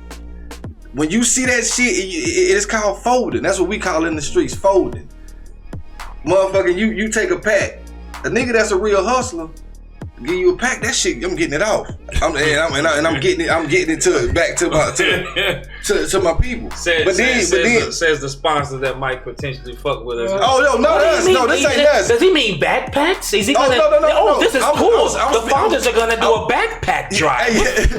When you see that shit, it's called folding. That's what we call it in the streets, folding. Motherfucker, you take a pack. A nigga that's a real hustler, give you a pack, that shit, I'm getting it off. I'm getting it back to my people.
Says the sponsor that might potentially fuck with us.
This ain't us.
Does he mean backpacks? Is he gonna? No. This is cool. The fathers are gonna do a backpack drive.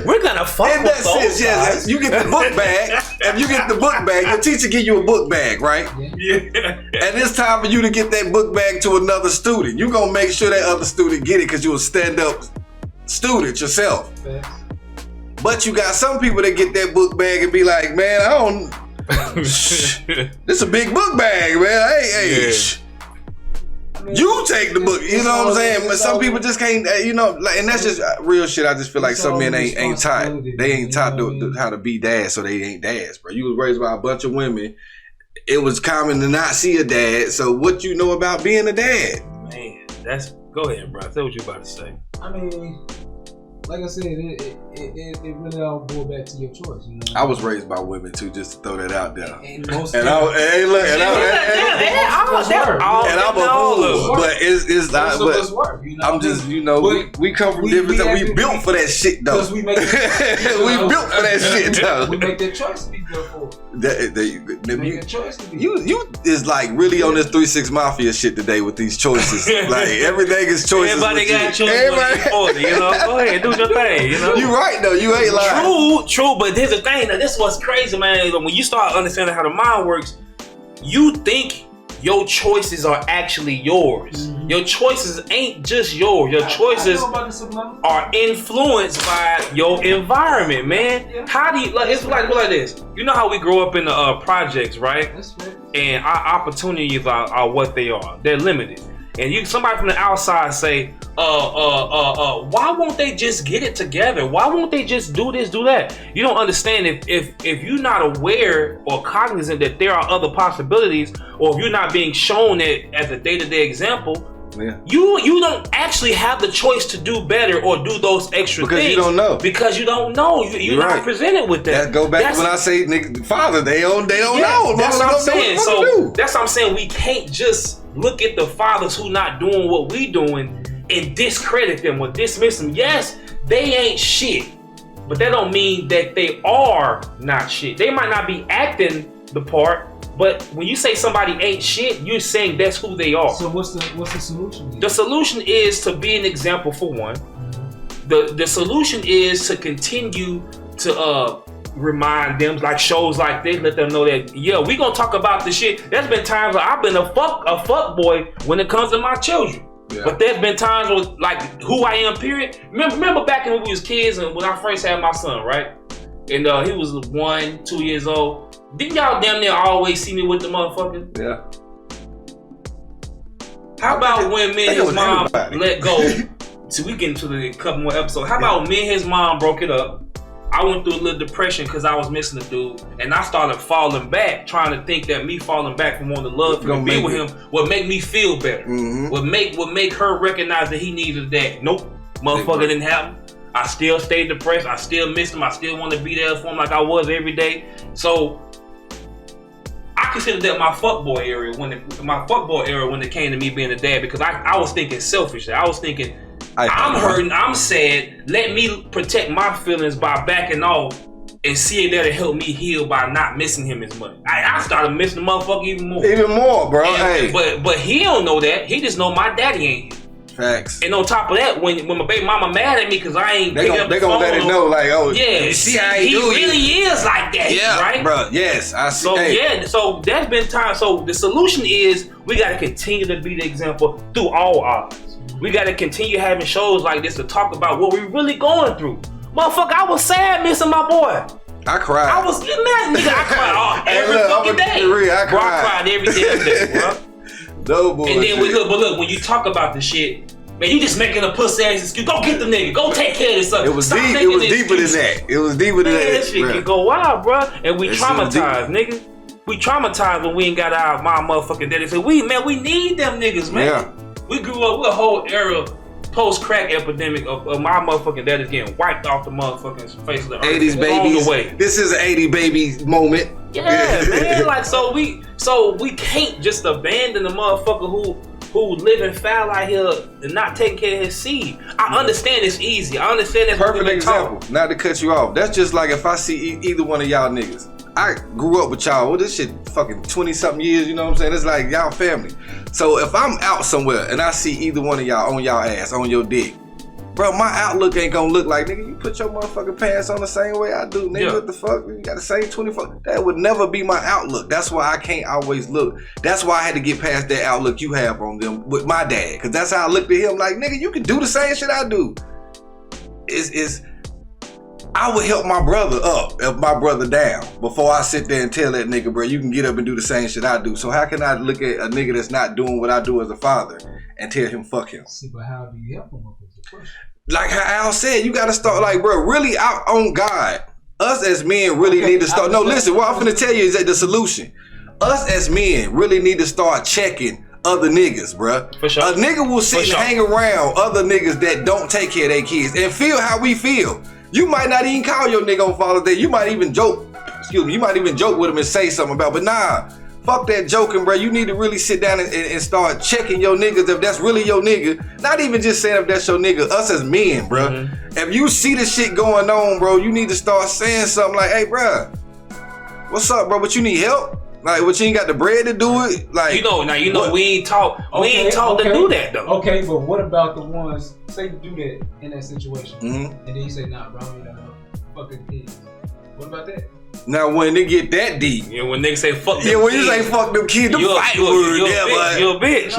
We're gonna fuck with those guys.
Yes. You get the book bag. If you get the book bag, your teacher give you a book bag, right?
Yeah.
And it's time for you to get that book bag to another student. You gonna make sure that other student get it because you're a stand-up student yourself. But you got some people that get that book bag and be like, man, I don't. This a big book bag, man. Hey. You take the book. You know what I'm saying? But some people just can't. And that's just real shit. I just feel like some men ain't taught. They ain't taught how to be dads, so they ain't dads, bro. You was raised by a bunch of women. It was common to not see a dad. So what you know about being a dad?
Man, go ahead, bro. Say what you about to say.
I mean, like I said, it really all boils back to your choice. You know?
I was raised by women too, just to throw that out there.
And
I'm a fool, but it's not. But I'm just, we come from different stuff. We built for that shit, though.
Because we make
we built for that shit, though.
We make that choice to be built for. Make a choice to be.
You is like really on this 3-6 Mafia shit today with these choices. Like everything is choices.
Everybody got choices. You know, go ahead, do your thing. You know,
you right though. You ain't lying.
True. But here's the thing. Now, this was crazy, man. When you start understanding how the mind works, you think your choices are actually yours. Mm-hmm. Your choices ain't just yours. Your choices are influenced by your environment, man. Yeah. How do you like? It's like this. You know how we grow up in the projects, right? That's right. And our opportunities are what they are. They're limited. And somebody from the outside say, why won't they just get it together? Why won't they just do this, do that? You don't understand if you're not aware or cognizant that there are other possibilities, or if you're not being shown it as a day-to-day example, you don't actually have the choice to do better or do those extra things.
Because you don't know.
Because you don't know. You're not presented with that.
That go back to when I say, nigga, father, they don't know.
That's what I'm saying. So that's what I'm saying. We can't just look at the fathers who not doing what we doing and discredit them or dismiss them. Yes, they ain't shit, but that don't mean that they are not shit. They might not be acting the part, but when you say somebody ain't shit, you're saying that's who they are.
So what's the solution?
The solution is to be an example for one. The solution is to continue to remind them, like shows like this, let them know that we gonna talk about the shit. There's been times where I've been a fuck boy when it comes to my children. Yeah. But there's been times where, like, who I am, period. Remember back when we was kids and when I first had my son, right? And he was 1-2 years old. Didn't y'all damn near always see me with the motherfucker?
Yeah.
How about when me and his mom let go? So we get into a couple more episodes. How about me and his mom broke it up? I went through a little depression because I was missing the dude, and I started falling back, trying to think that me falling back from wanting to love him and be with him would make me feel better. Mm-hmm. Would make her recognize that he needed that. Nope, motherfucker didn't happen. I still stayed depressed. I still missed him. I still want to be there for him like I was every day. So I consider that my fuckboy era when it came to me being a dad, because I was thinking selfishly. I was thinking, I'm hurting, I'm sad. Let me protect my feelings by backing off and see if that'll help me heal by not missing him as much. I started missing the motherfucker even more.
Even more, bro. Hey.
But he don't know that. He just know my daddy ain't here.
Facts.
And on top of that, when my baby mama mad at me because I ain't
they gonna let it know, like, oh,
yeah,
see how he
really is like that, right?
Bro, yes, I see.
So so that's been time. So the solution is we got to continue to be the example through all odds. We got to continue having shows like this to talk about what we're really going through. Motherfucker, I was sad missing my boy.
I cried.
I was getting mad, nigga. I cried every fucking day.
I
cried every damn day, bro.
No bullshit.
And then look, when you talk about the shit, man, you just making a pussy ass excuse. Go get the nigga. Go take care of this stuff.
It was deep. It was deeper than that. It was deeper than that.
That shit can go wild, bro. And we traumatized, nigga. We traumatized when we ain't got our motherfucking daddy. So we need them niggas, man.
Yeah.
We grew up with a whole era post-crack epidemic of my motherfucking daddies getting wiped off the motherfucking face of the earth.
80s babies. This is an 80 baby moment.
Yeah, man. Like so we can't just abandon the motherfucker who living foul out here and not taking care of his seed. I understand it's easy. I understand that's
perfect example. Not to cut you off. That's just like if I see either one of y'all niggas. I grew up with y'all. Well, this shit fucking 20-something years, you know what I'm saying? It's like y'all family. So if I'm out somewhere and I see either one of y'all on y'all ass, on your dick, bro, my outlook ain't gonna look like, nigga, you put your motherfucking pants on the same way I do, nigga. Yeah. What the fuck? You got the same 24. That would never be my outlook. That's why I can't always look. That's why I had to get past that outlook you have on them with my dad. Cause that's how I looked at him like, nigga, you can do the same shit I do. I would help my brother up, help my brother down before I sit there and tell that nigga, bro, you can get up and do the same shit I do. So how can I look at a nigga that's not doing what I do as a father and tell him fuck him?
See, but how do you help him up is the question.
Like how Al said, you got to start, like, bro, really out on God. Us as men really need to start. No, listen, what I'm finna tell you is that the solution. Us as men really need to start checking other niggas, bro.
For sure.
A nigga will sit and hang around other niggas that don't take care of their kids and feel how we feel. You might not even call your nigga on Father's Day. You might even joke, you might even joke with him and say something about, but nah, fuck that joking, bro. You need to really sit down and start checking your niggas if that's really your nigga. Not even just saying if that's your nigga, us as men, bro. Mm-hmm. If you see the shit going on, bro, you need to start saying something like, hey, bro, what's up, bro? But you need help? Like, what, you ain't got the bread to do it? Like,
we ain't taught to do that though.
Okay, but what about the ones say do that in that situation,
Mm-hmm.
and then you say, nah, bro, I don't fucking kids. What about that?
Now, when they get that deep,
when niggas say fuck them
when
kids,
you say fuck them kids, the fight word,
you're a bitch.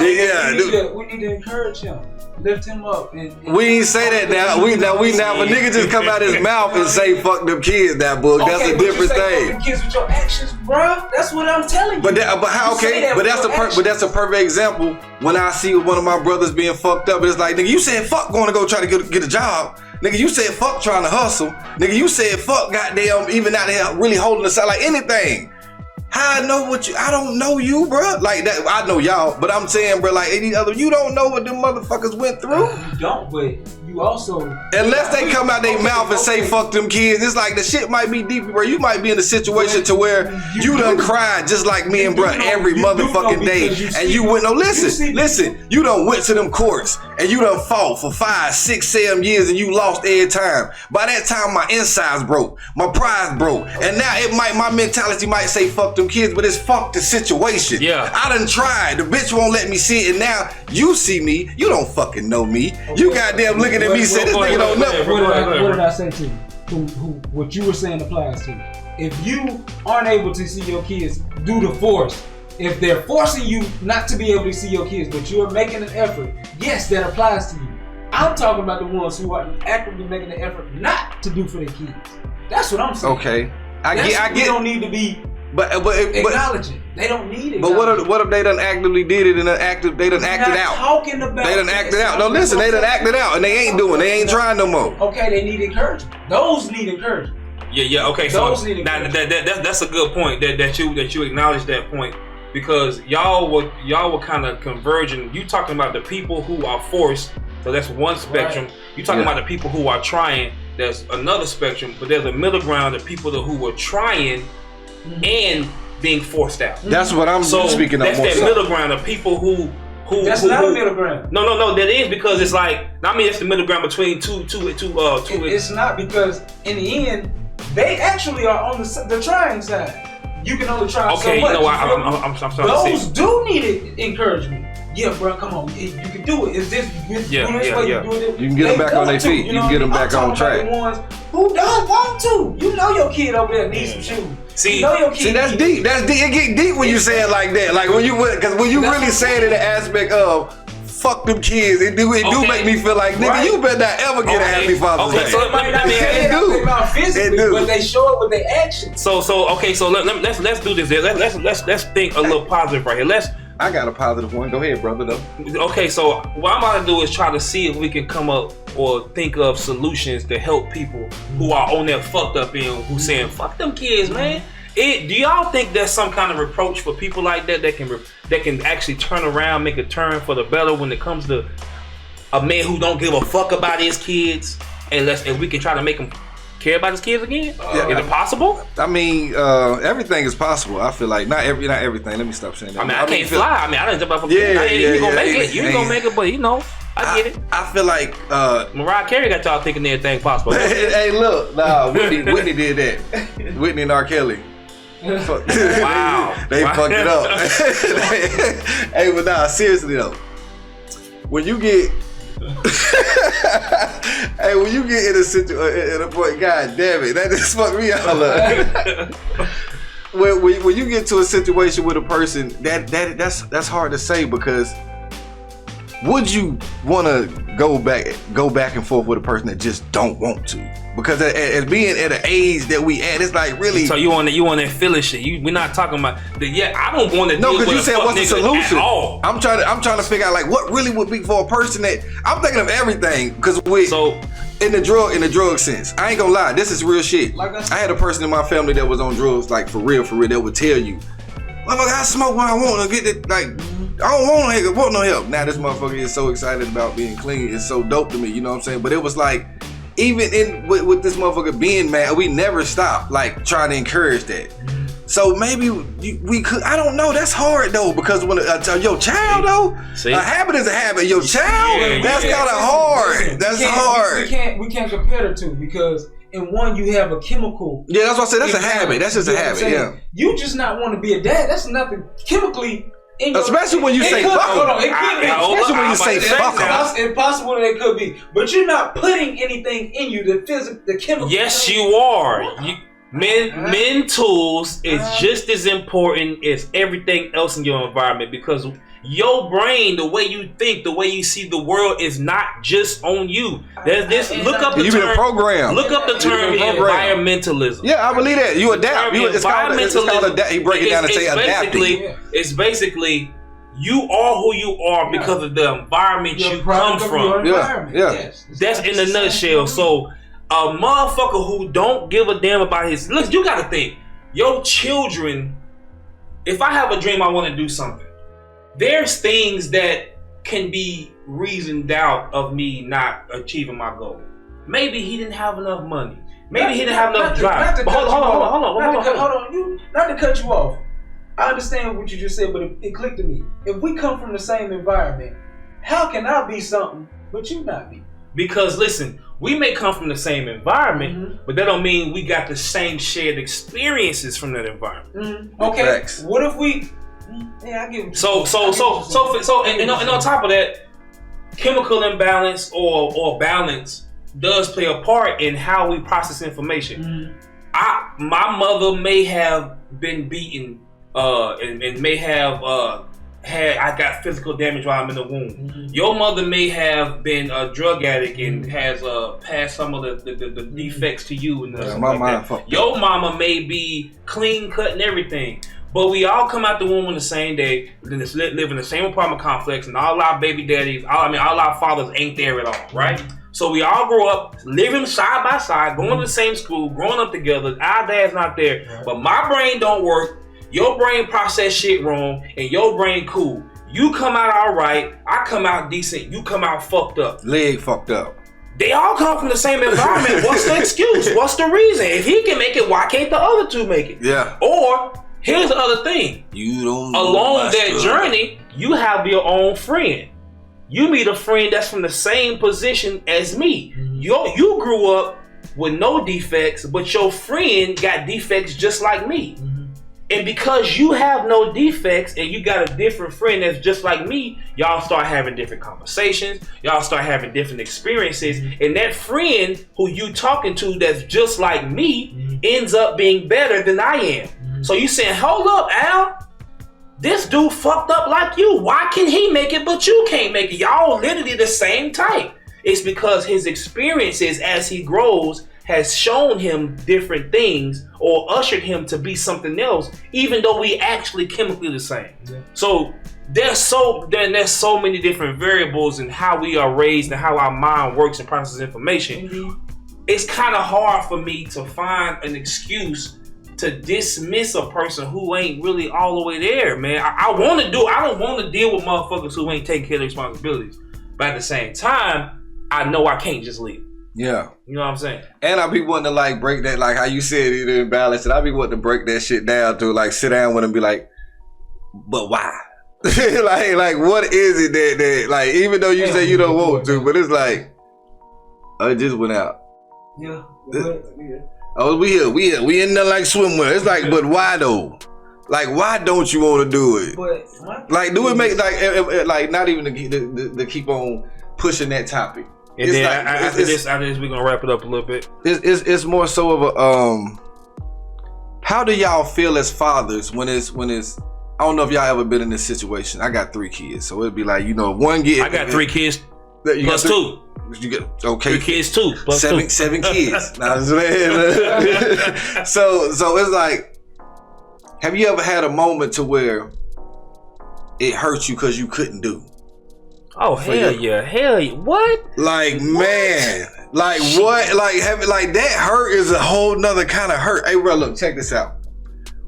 We need to encourage him. Lift him up. And
we ain't say that now. If a nigga just come out his mouth and say fuck them kids, that book, that's a different thing.
Fuck them kids with your actions, bro. That's what I'm telling you.
But that's a perfect example. When I see one of my brothers being fucked up, it's like, nigga, you said fuck going to go try to get a job. Nigga, you said fuck trying to hustle. Nigga, you said fuck goddamn even out there really holding us out like anything. How I know I don't know you, bro. Like that, I know y'all, but I'm saying, bro, like any other, you don't know what them motherfuckers went through.
You don't, but you also.
Unless they come out their mouth and say fuck them kids, it's like the shit might be deep, bro. You might be in a situation to where you done cried just like me and bro every motherfucking day, and you went, no, listen, you done went to them courts and you done fought for 5, 6, 7 years and you lost every time. By that time, my insides broke, my pride broke, and now my mentality might say fuck them kids, but it's fuck the situation.
Yeah,
I done tried. The bitch won't let me see it, and now you see me. You don't fucking know me. Okay. You goddamn looking at me saying this nigga don't know.
What did I say to you? What you were saying applies to you. If you aren't able to see your kids due to force, if they're forcing you not to be able to see your kids, but you're making an effort, yes, that applies to you. I'm talking about the ones who are actively making an effort not to do for their kids. That's what I'm saying.
Okay, I get.
You don't need to be. But acknowledging. They don't need it.
But what if they done actively did it and they done acted out?
Talking about
they done acted out. No, listen, they done acted out and they ain't trying no more.
Okay, they need encouragement. Those need encouragement.
Yeah. Okay,
those
so that's a good point that you acknowledge that point, because y'all were kind of converging. You talking about the people who are forced, so that's one spectrum. Right. You talking about the people who are trying, that's another spectrum. But there's a middle ground of people who are trying and being forced out.
That's what I'm speaking of.
That's that middle ground of people who
that's not a middle ground.
No, that is, because it's like, I mean, it's the middle ground between two.
It's not, because in the end, they actually are on the trying side. You can only try so much.
You know, I'm starting to see.
Those do need encouragement. Yeah, bro, come on. You can do it. Is this
You can get them back on their feet. You can get them back on track.
The ones who don't want to. You know your kid over there needs some shoes.
See,
that's deep. That's deep. It get deep when you say it like that. Like when you really say it in the aspect of fuck them kids, it do make me feel like, nigga, you better not ever get a happy Father's Day.
So it might not say it about physically, but they show it with their actions.
So let's do this. Let's think a little positive right here.
I got a positive one. Go ahead, brother, though.
Okay, so what I'm about to do is try to see if we can come up or think of solutions to help people who are on that fucked up end, who saying, fuck them kids, man. Do y'all think there's some kind of reproach for people like that can actually turn around, make a turn for the better when it comes to a man who don't give a fuck about his kids, and we can try to make him care about his kids again? Is it possible?
I mean, everything is possible. I feel like not everything. Let me stop saying that.
I mean, I can't fly. I mean, I didn't jump off a plane. You gonna make it. You ain't gonna make it, but you know, I get it.
I feel like
Mariah Carey got y'all thinking everything possible.
Hey, look, Whitney did that. Whitney and R. Kelly.
Wow.
They fucked it up. Hey, but nah, seriously though, when you get in a situation, in a point, god damn it, that just fucked me all up. when you get to a situation with a person, that's hard to say, because would you want to go back and forth with a person that just don't want to? Because as being at an age that we at, it's like really.
So you on that feeling shit? We're not talking about the. Yeah, I don't want to.
No, because you said what's the solution?
At all.
I'm trying to figure out like what really would be for a person that I'm thinking of everything. Because in the drug sense, I ain't gonna lie, this is real shit. Like I had a person in my family that was on drugs, like for real, that would tell you, motherfucker, I smoke when I want to get it. Like I don't want no help. Now this motherfucker is so excited about being clean. It's so dope to me. You know what I'm saying? But it was like, even with this motherfucker being mad, we never stopped like trying to encourage that. So maybe we could. I don't know. That's hard though, because when your child though, a habit is a habit. Your child, that's kind of hard. That's hard.
We can't compare the two, because and one you have a chemical.
Yeah, that's what I said. That's a habit. That's just a habit. Yeah.
You just not want to be a dad. That's nothing chemically.
Especially when you say fuck.
Hold on, it could be.
Especially when you say fuck.
It's possible that it could be, but you're not putting anything in you. The chemical.
Yes, you are. Men tools is just as important as everything else in your environment, because your brain, the way you think, the way you see the world, is not just on you. There's this. Look up the
You've been programmed.
Look up the term environmentalism.
Yeah, I believe that. You adapt. It's called adapt. He break it down and say adapting.
It's basically you are who you are because of the environment you come from.
Yeah.
That's in a nutshell. So a motherfucker who don't give a damn about his look, you gotta think, your children. If I have a dream, I want to do something. There's things that can be reasoned out of me not achieving my goal. Maybe he didn't have enough money. Maybe he didn't have enough drive. Hold on.
Not to cut you off. I understand what you just said, but it clicked to me. If we come from the same environment, how can I be something but you not be?
Because listen, we may come from the same environment, but that don't mean we got the same shared experiences from that environment.
Okay.
Facts.
What if we? Yeah, I get.
So, and on top of that, chemical imbalance or balance does play a part in how we process information. My mother may have been beaten, and may have I got physical damage while I'm in the womb. Your mother may have been a drug addict and has passed some of the defects to you. And your mama may be clean cut and everything. But we all come out the womb on the same day, live in the same apartment complex, and all our baby daddies, all our fathers ain't there at all, right? So we all grow up living side by side, going to the same school, growing up together. Our dad's not there, but my brain don't work. Your brain process shit wrong, and your brain cool. You come out all right, I come out decent, you come out fucked up.
Leg fucked up.
They all come from the same environment. What's the excuse? What's the reason? If he can make it, why can't the other two make it?
Yeah.
Or here's the other thing.
You don't
know along that journey, you have your own friend. You meet a friend that's from the same position as me. You grew up with no defects, but your friend got defects just like me. And because you have no defects and you got a different friend that's just like me, y'all start having different conversations. Y'all start having different experiences. And that friend who you talking to that's just like me ends up being better than I am. So you saying, hold up, Al, this dude fucked up like you. Why can he make it but you can't make it? Y'all literally the same type. It's because his experiences as he grows has shown him different things or ushered him to be something else, even though we actually chemically the same. So there's so many different variables in how we are raised and how our mind works and processes information. It's kind of hard for me to find an excuse to dismiss a person who ain't really all the way there, man. I don't want to deal with motherfuckers who ain't taking care of their responsibilities. But at the same time, I know I can't just leave.
Yeah.
You know what I'm saying? And
I be wanting to like break that, like how you said it in balance, and I be wanting to break that shit down to like sit down with them and be like, but why? like what is it that like, even though you say you don't want to, but it's like, I just went out.
Yeah.
Oh, we in there like swimwear. It's like, but why though? Like, why don't you want to do it?
But
like, do it make like not even to keep on pushing that topic.
And then like, after this, we're gonna wrap it up a little bit.
It's more so of a how do y'all feel as fathers when it's I don't know if y'all ever been in this situation. I got 3 kids, so it'd be like, you know, one get.
I got 3 kids plus 2.
You get 3
kids too. Plus
7 kids. Now, so it's like, have you ever had a moment to where it hurt you because you couldn't do?
Oh hell yeah! What?
Like man, like what? Like that hurt is a whole nother kind of hurt. Hey, bro, look, check this out.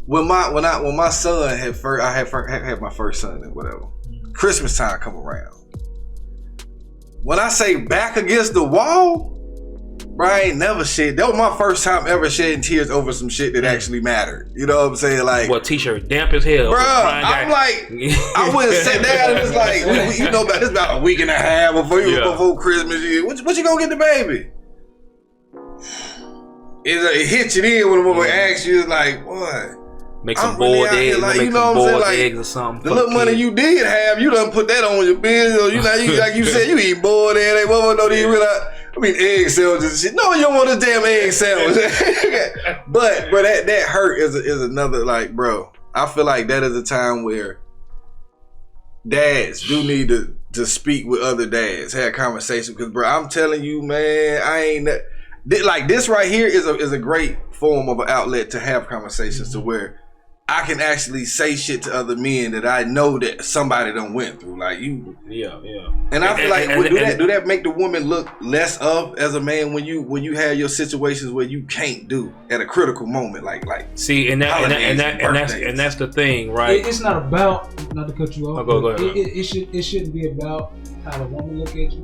When my son I had my first son and whatever. Christmas time come around. When I say back against the wall, bro, I ain't never shed. That was my first time ever shedding tears over some shit that actually mattered. You know what I'm saying? Like,
what t-shirt damp as hell,
bro. I'm like, I wouldn't sit down and it's like, you know, about this about a week and a half before Christmas. What you gonna get the baby? it hits you in when a woman asks you, like, what?
Make some boiled eggs,
like,
make
you know
some
what I'm saying?
boiled
Like,
eggs or something.
The little money you did have, you done put that on your bill. You know, like you said, you eat boiled eggs. Like, what don't even realize? I mean, egg sandwiches and shit. No, you don't want a damn egg sandwich. but that hurt is another, like, bro. I feel like that is a time where dads do need to speak with other dads, have conversations. Because, bro, I'm telling you, man, I ain't like this right here is a great form of an outlet to have conversations to where I can actually say shit to other men that I know that somebody done went through. Like you.
Yeah.
And I feel like do that make the woman look less of as a man when you have your situations where you can't do at a critical moment, like
see, and that's the thing, right?
It's not about, not to cut you off.
Go ahead.
It shouldn't be about how the woman look at you.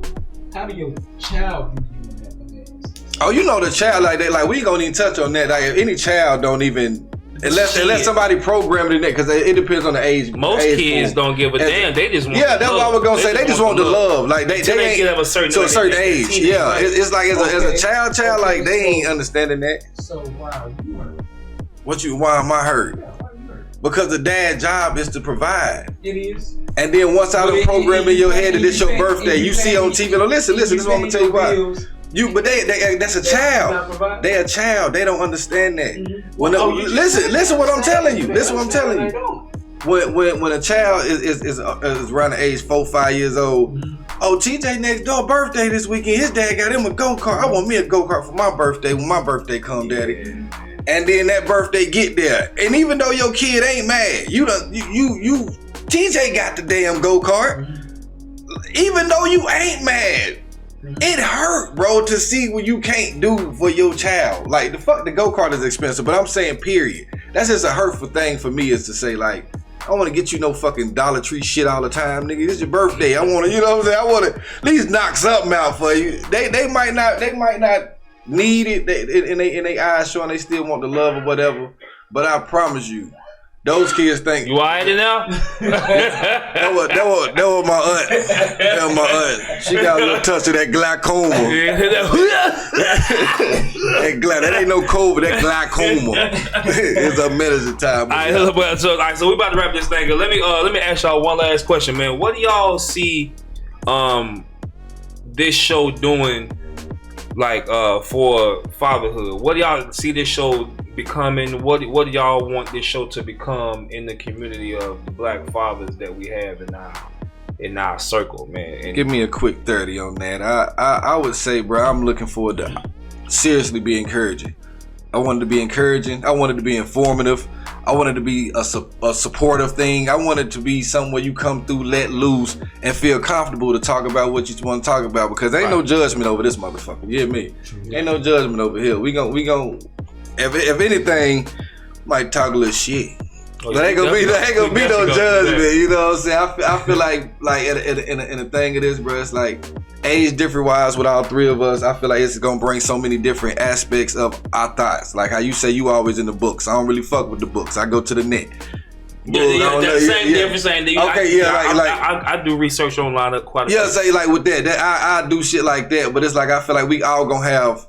How do your child view you in that?
Oh, you know the child like that. Like we ain't gonna even touch on that. Like any child don't even. Unless somebody programmed in that, because it depends on the age.
Most kids don't give a damn. They just want.
Yeah, that's what I was gonna say. They just want the love. Like they ain't
get up a certain
age. Yeah, it's like as a child, like they ain't understanding that.
So why are you hurt?
Why am I hurt? Because the dad's job is to provide.
It is.
And then once I done program in your head that it's your birthday, you see on TV. No, listen. This is what I'm gonna tell you why. But that's a child. They a child. They don't understand that. Listen what I'm telling you. Listen what I'm telling you. When a child is around the age 4-5 years old, oh, TJ next door birthday this weekend. His dad got him a go-kart. I want me a go-kart for my birthday when my birthday come, daddy. And then that birthday get there, and even though your kid ain't mad, you TJ got the damn go-kart. Even though you ain't mad. It hurt, bro, to see what you can't do for your child. Like, the go-kart is expensive, but I'm saying, period. That's just a hurtful thing for me, is to say, like, I want to get you no fucking Dollar Tree shit all the time, nigga. It's your birthday. I want to, you know what I'm saying? I want to at least knock something out for you. They might not need it in their eyes showing they still want the love or whatever, but I promise you, those kids think
you alright now.
that was my aunt. That was my aunt. She got a little touch of that glaucoma. That ain't no COVID. That glaucoma. It's a medicine time.
All right, so we about to wrap this thing up. Let me ask y'all one last question, man. What do y'all see this show doing, like for fatherhood? What do y'all see this show becoming? What do y'all want this show to become in the community of the black fathers that we have in our circle, man? And
give me a quick 30 on that. I would say, bro, I'm looking forward to seriously be encouraging. I wanted to be encouraging. I wanted to be informative. I wanted to be a supportive thing. I wanted to be somewhere you come through, let loose, and feel comfortable to talk about what you want to talk about, because ain't no judgment over this motherfucker. You hear me? Ain't no judgment over here. We gon' if anything, might talk a little shit. There ain't gonna be no judgment. You know what I'm saying? I feel like in a thing of this, bro, it's like age different wise with all three of us. I feel like it's gonna bring so many different aspects of our thoughts. Like how you say you always in the books. I don't really fuck with the books. I go to the net.
Same difference.
Okay,
I do research online quite a bit.
Yeah, say like with that I do shit like that, but it's like I feel like we all gonna have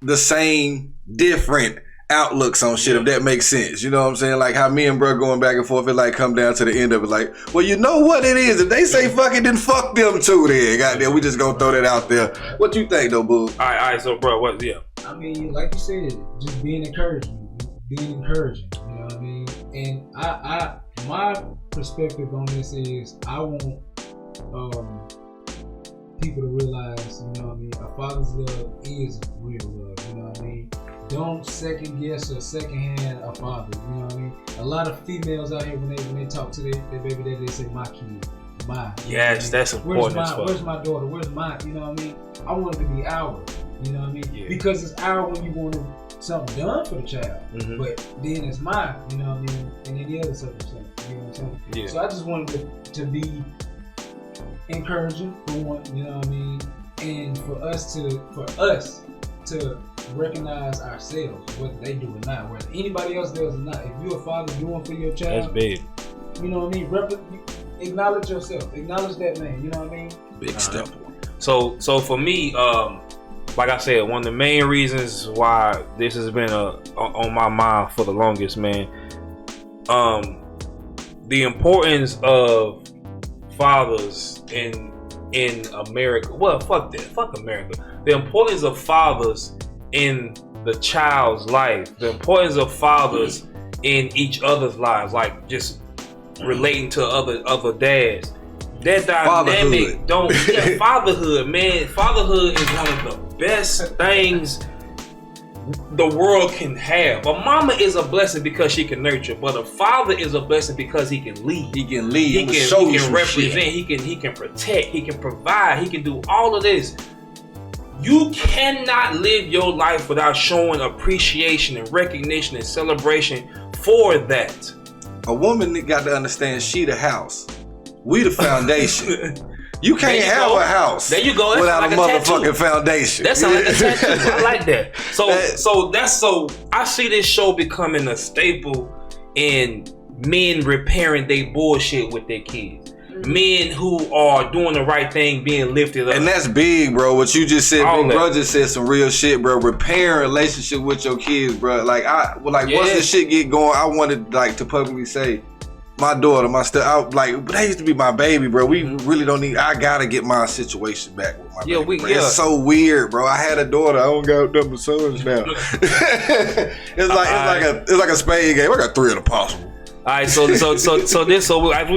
the same different outlooks on shit, if that makes sense. You know what I'm saying? Like how me and bro going back and forth, it like come down to the end of it like, well, you know what it is? If they say fuck it, then fuck them too then. Goddamn, we just gonna throw that out there. What you think though, boo?
Alright, so bro, what, yeah.
I mean, like you said, just being encouraging. You know what I mean? And I my perspective on this is I want people to realize, you know what I mean, a father's love is real love, you know what I mean? Don't second guess or second hand a father, you know what I mean? A lot of females out here when they talk to their baby daddy, they say my kid, my.
Yes, that's important.
Where's my daughter? Where's my, you know what I mean? I want it to be ours, you know what I mean? Yeah. Because it's ours when you want something done for the child, but then it's mine, you know what I mean? In any other circumstance, you know what I'm saying? Yeah. So I just wanted to be encouraging for one, you know what I mean? And for us to recognize ourselves, whether they do or not, whether anybody else does or not. If you're a father doing for your child,
that's big.
You know what I mean? Acknowledge yourself. Acknowledge that man. You know what I mean?
Big step.
So for me, like I said, one of the main reasons why this has been on my mind for the longest, man. The importance of fathers in America. Well, fuck that. Fuck America. The importance of fathers in the child's life. The importance of fathers in each other's lives. Like just relating to other dads. That dynamic fatherhood, man. Fatherhood is one of the best things the world can have. A mama is a blessing because she can nurture, but a father is a blessing because he can lead.
He can lead.
He can represent. He can protect. He can provide. He can do all of this. You cannot live your life without showing appreciation and recognition and celebration for that.
A woman got to understand she the house. We the foundation. You can't have a house.
There you go. That's
without
like
a motherfucking foundation.
That's like a tattoo. I like that. So I see this show becoming a staple in men repairing their bullshit with their kids. Men who are doing the right thing being lifted up.
And that's big, bro. What you just said, big bro just said some real shit, bro. Repairing relationship with your kids, bro. Like once this shit get going, I wanted like to publicly say, my daughter, but that used to be my baby, bro. We really don't need. I gotta get my situation back with my baby. Bro. It's so weird, bro. I had a daughter. I don't got double sons now. it's like a spade game. I got 3 of the possible.
All right, so as we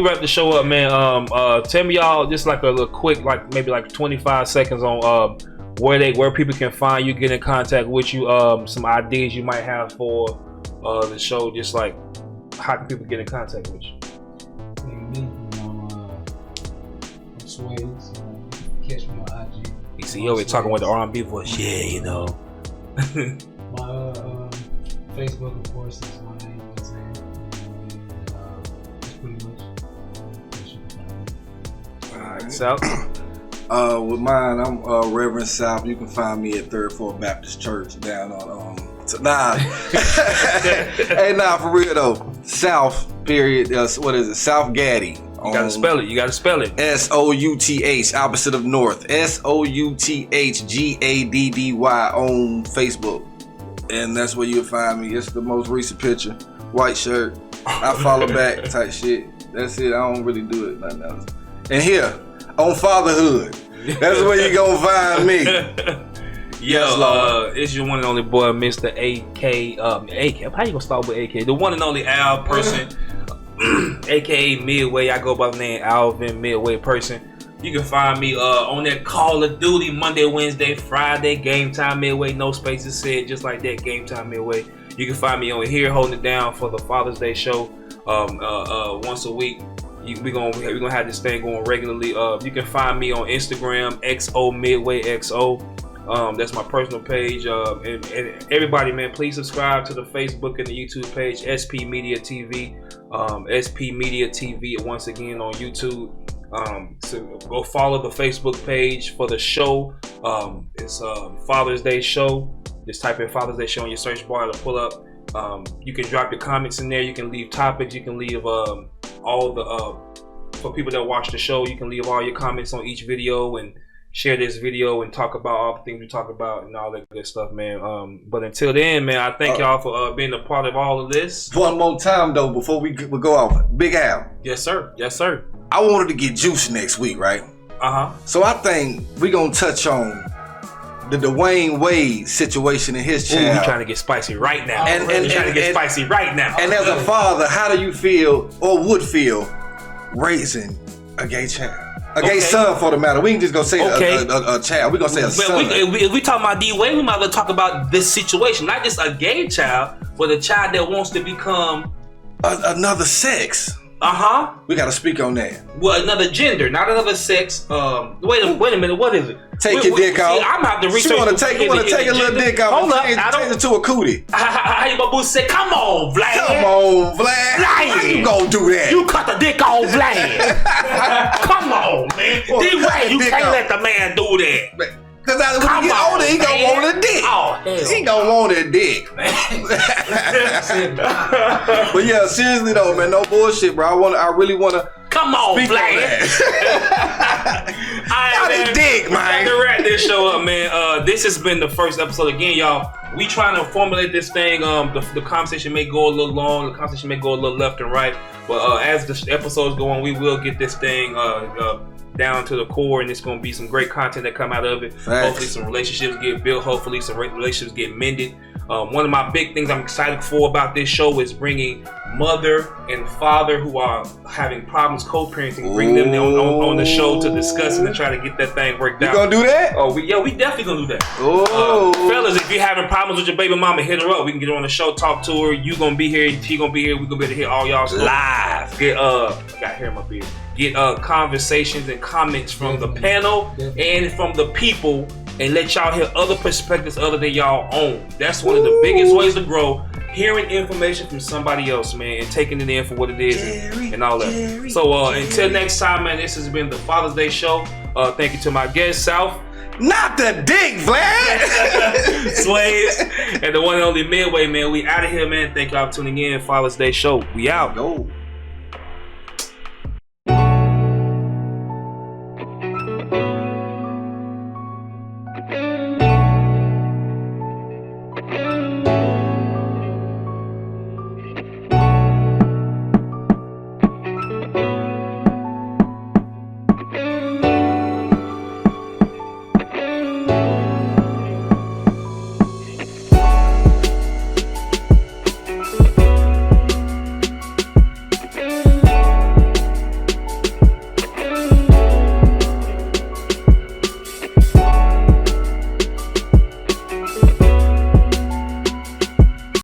wrap the show up, man. Tell me y'all just like a little quick, like maybe like 25 seconds on where people can find you, get in contact with you, some ideas you might have for the show, just like. How can people get in contact with you?
I'm Sways. Catch me on IG.
You see, you always talking with the R&B voice. Yeah, you know.
My Facebook, of course, is my name. That's pretty much.
Alright, South.
With mine, I'm Reverend South. You can find me at 3rd Floor Baptist Church down on hey, for real though. South period. What is it? South Gaddy.
You gotta spell it.
SOUTH, opposite of North. SOUTHGADDY on Facebook, and that's where you'll find me. It's the most recent picture. White shirt. I follow back type shit. That's it. I don't really do it nothing else. And here on Fatherhood, that's where you gonna find me.
Yo, it's your one and only boy, Mr. AK. AK. How you gonna start with AK? The one and only Al Person, aka Midway. I go by the name Alvin Midway Person. You can find me on that Call of Duty Monday, Wednesday, Friday, Game Time Midway. No spaces said, just like that. Game Time Midway. You can find me on here holding it down for the Father's Day show once a week. We're gonna have this thing going regularly. You can find me on Instagram, XO Midway XO. That's my personal page. And everybody, man, please subscribe to the Facebook and the YouTube page, SPMediaTV. SPMediaTV once again on YouTube. So go follow the Facebook page for the show. It's Father's Day show. Just type in Father's Day show in your search bar to pull up. You can drop your comments in there. You can leave topics. You can leave all the for people that watch the show. You can leave all your comments on each video and share this video and talk about all the things we talk about and all that good stuff, man. But until then, man, I thank y'all for being a part of all of this.
One more time, though, before we go off. Big Al.
Yes, sir. Yes, sir.
I wanted to get juice next week, right? So I think we're going to touch on the Dwayne Wade situation in his child.
We're trying to get spicy right now. And spicy right now.
And as a father, how do you feel or would feel raising a gay child? A gay son, for the matter. We can just go say a child. We're going to say a son.
We talking about D-Wade, we might as well talk about this situation. Not just a gay child, but a child that wants to become
another sex. We got to speak on that.
Well, another gender, not another sex. Wait a minute. What is it?
Take your dick off.
I'm about to research.
She want to take a little dick off.
Hold up.
Change it to a cootie.
How you gonna say, come on, Vlad?
Come on, Vlad. How you gonna do that?
You cut the dick off, Vlad. Come on, man. D-Wade, you can't let the man do that.
Cause when he get older, he gonna want a dick.
Oh, hell.
He gonna want a dick. But yeah, seriously though, man, no bullshit, bro. I really wanna
Come on, Vlad.
Got a dick, man.
To wrap this show up, man. This has been the first episode. Again, y'all, we trying to formulate this thing. The conversation may go a little long. The conversation may go a little left and right. But as the episodes go on, we will get this thing down to the core, and it's going to be some great content that come out of it.
Facts.
Hopefully some relationships get built. Hopefully some relationships get mended. One of my big things I'm excited for about this show is bringing mother and father who are having problems co-parenting, bring them on the show to discuss it and try to get that thing worked out.
You gonna do that?
Oh, we definitely gonna do that.
Oh,
fellas, if you're having problems with your baby mama, hit her up. We can get her on the show, talk to her. You gonna be here, she gonna be here. We gonna be able to hear all y'all
live.
Get I got hair in my beard. Get conversations and comments from the panel and from the people, and let y'all hear other perspectives other than y'all own. That's one of the biggest ways to grow. Hearing information from somebody else, man, and taking it in for what it is and all that. So until next time, man, this has been the Father's Day show. Thank you to my guest, South.
Not the dick, Vlad.
Slaves. And the one and only Midway, man. We out of here, man. Thank y'all for tuning in. Father's Day show. We out.
Go.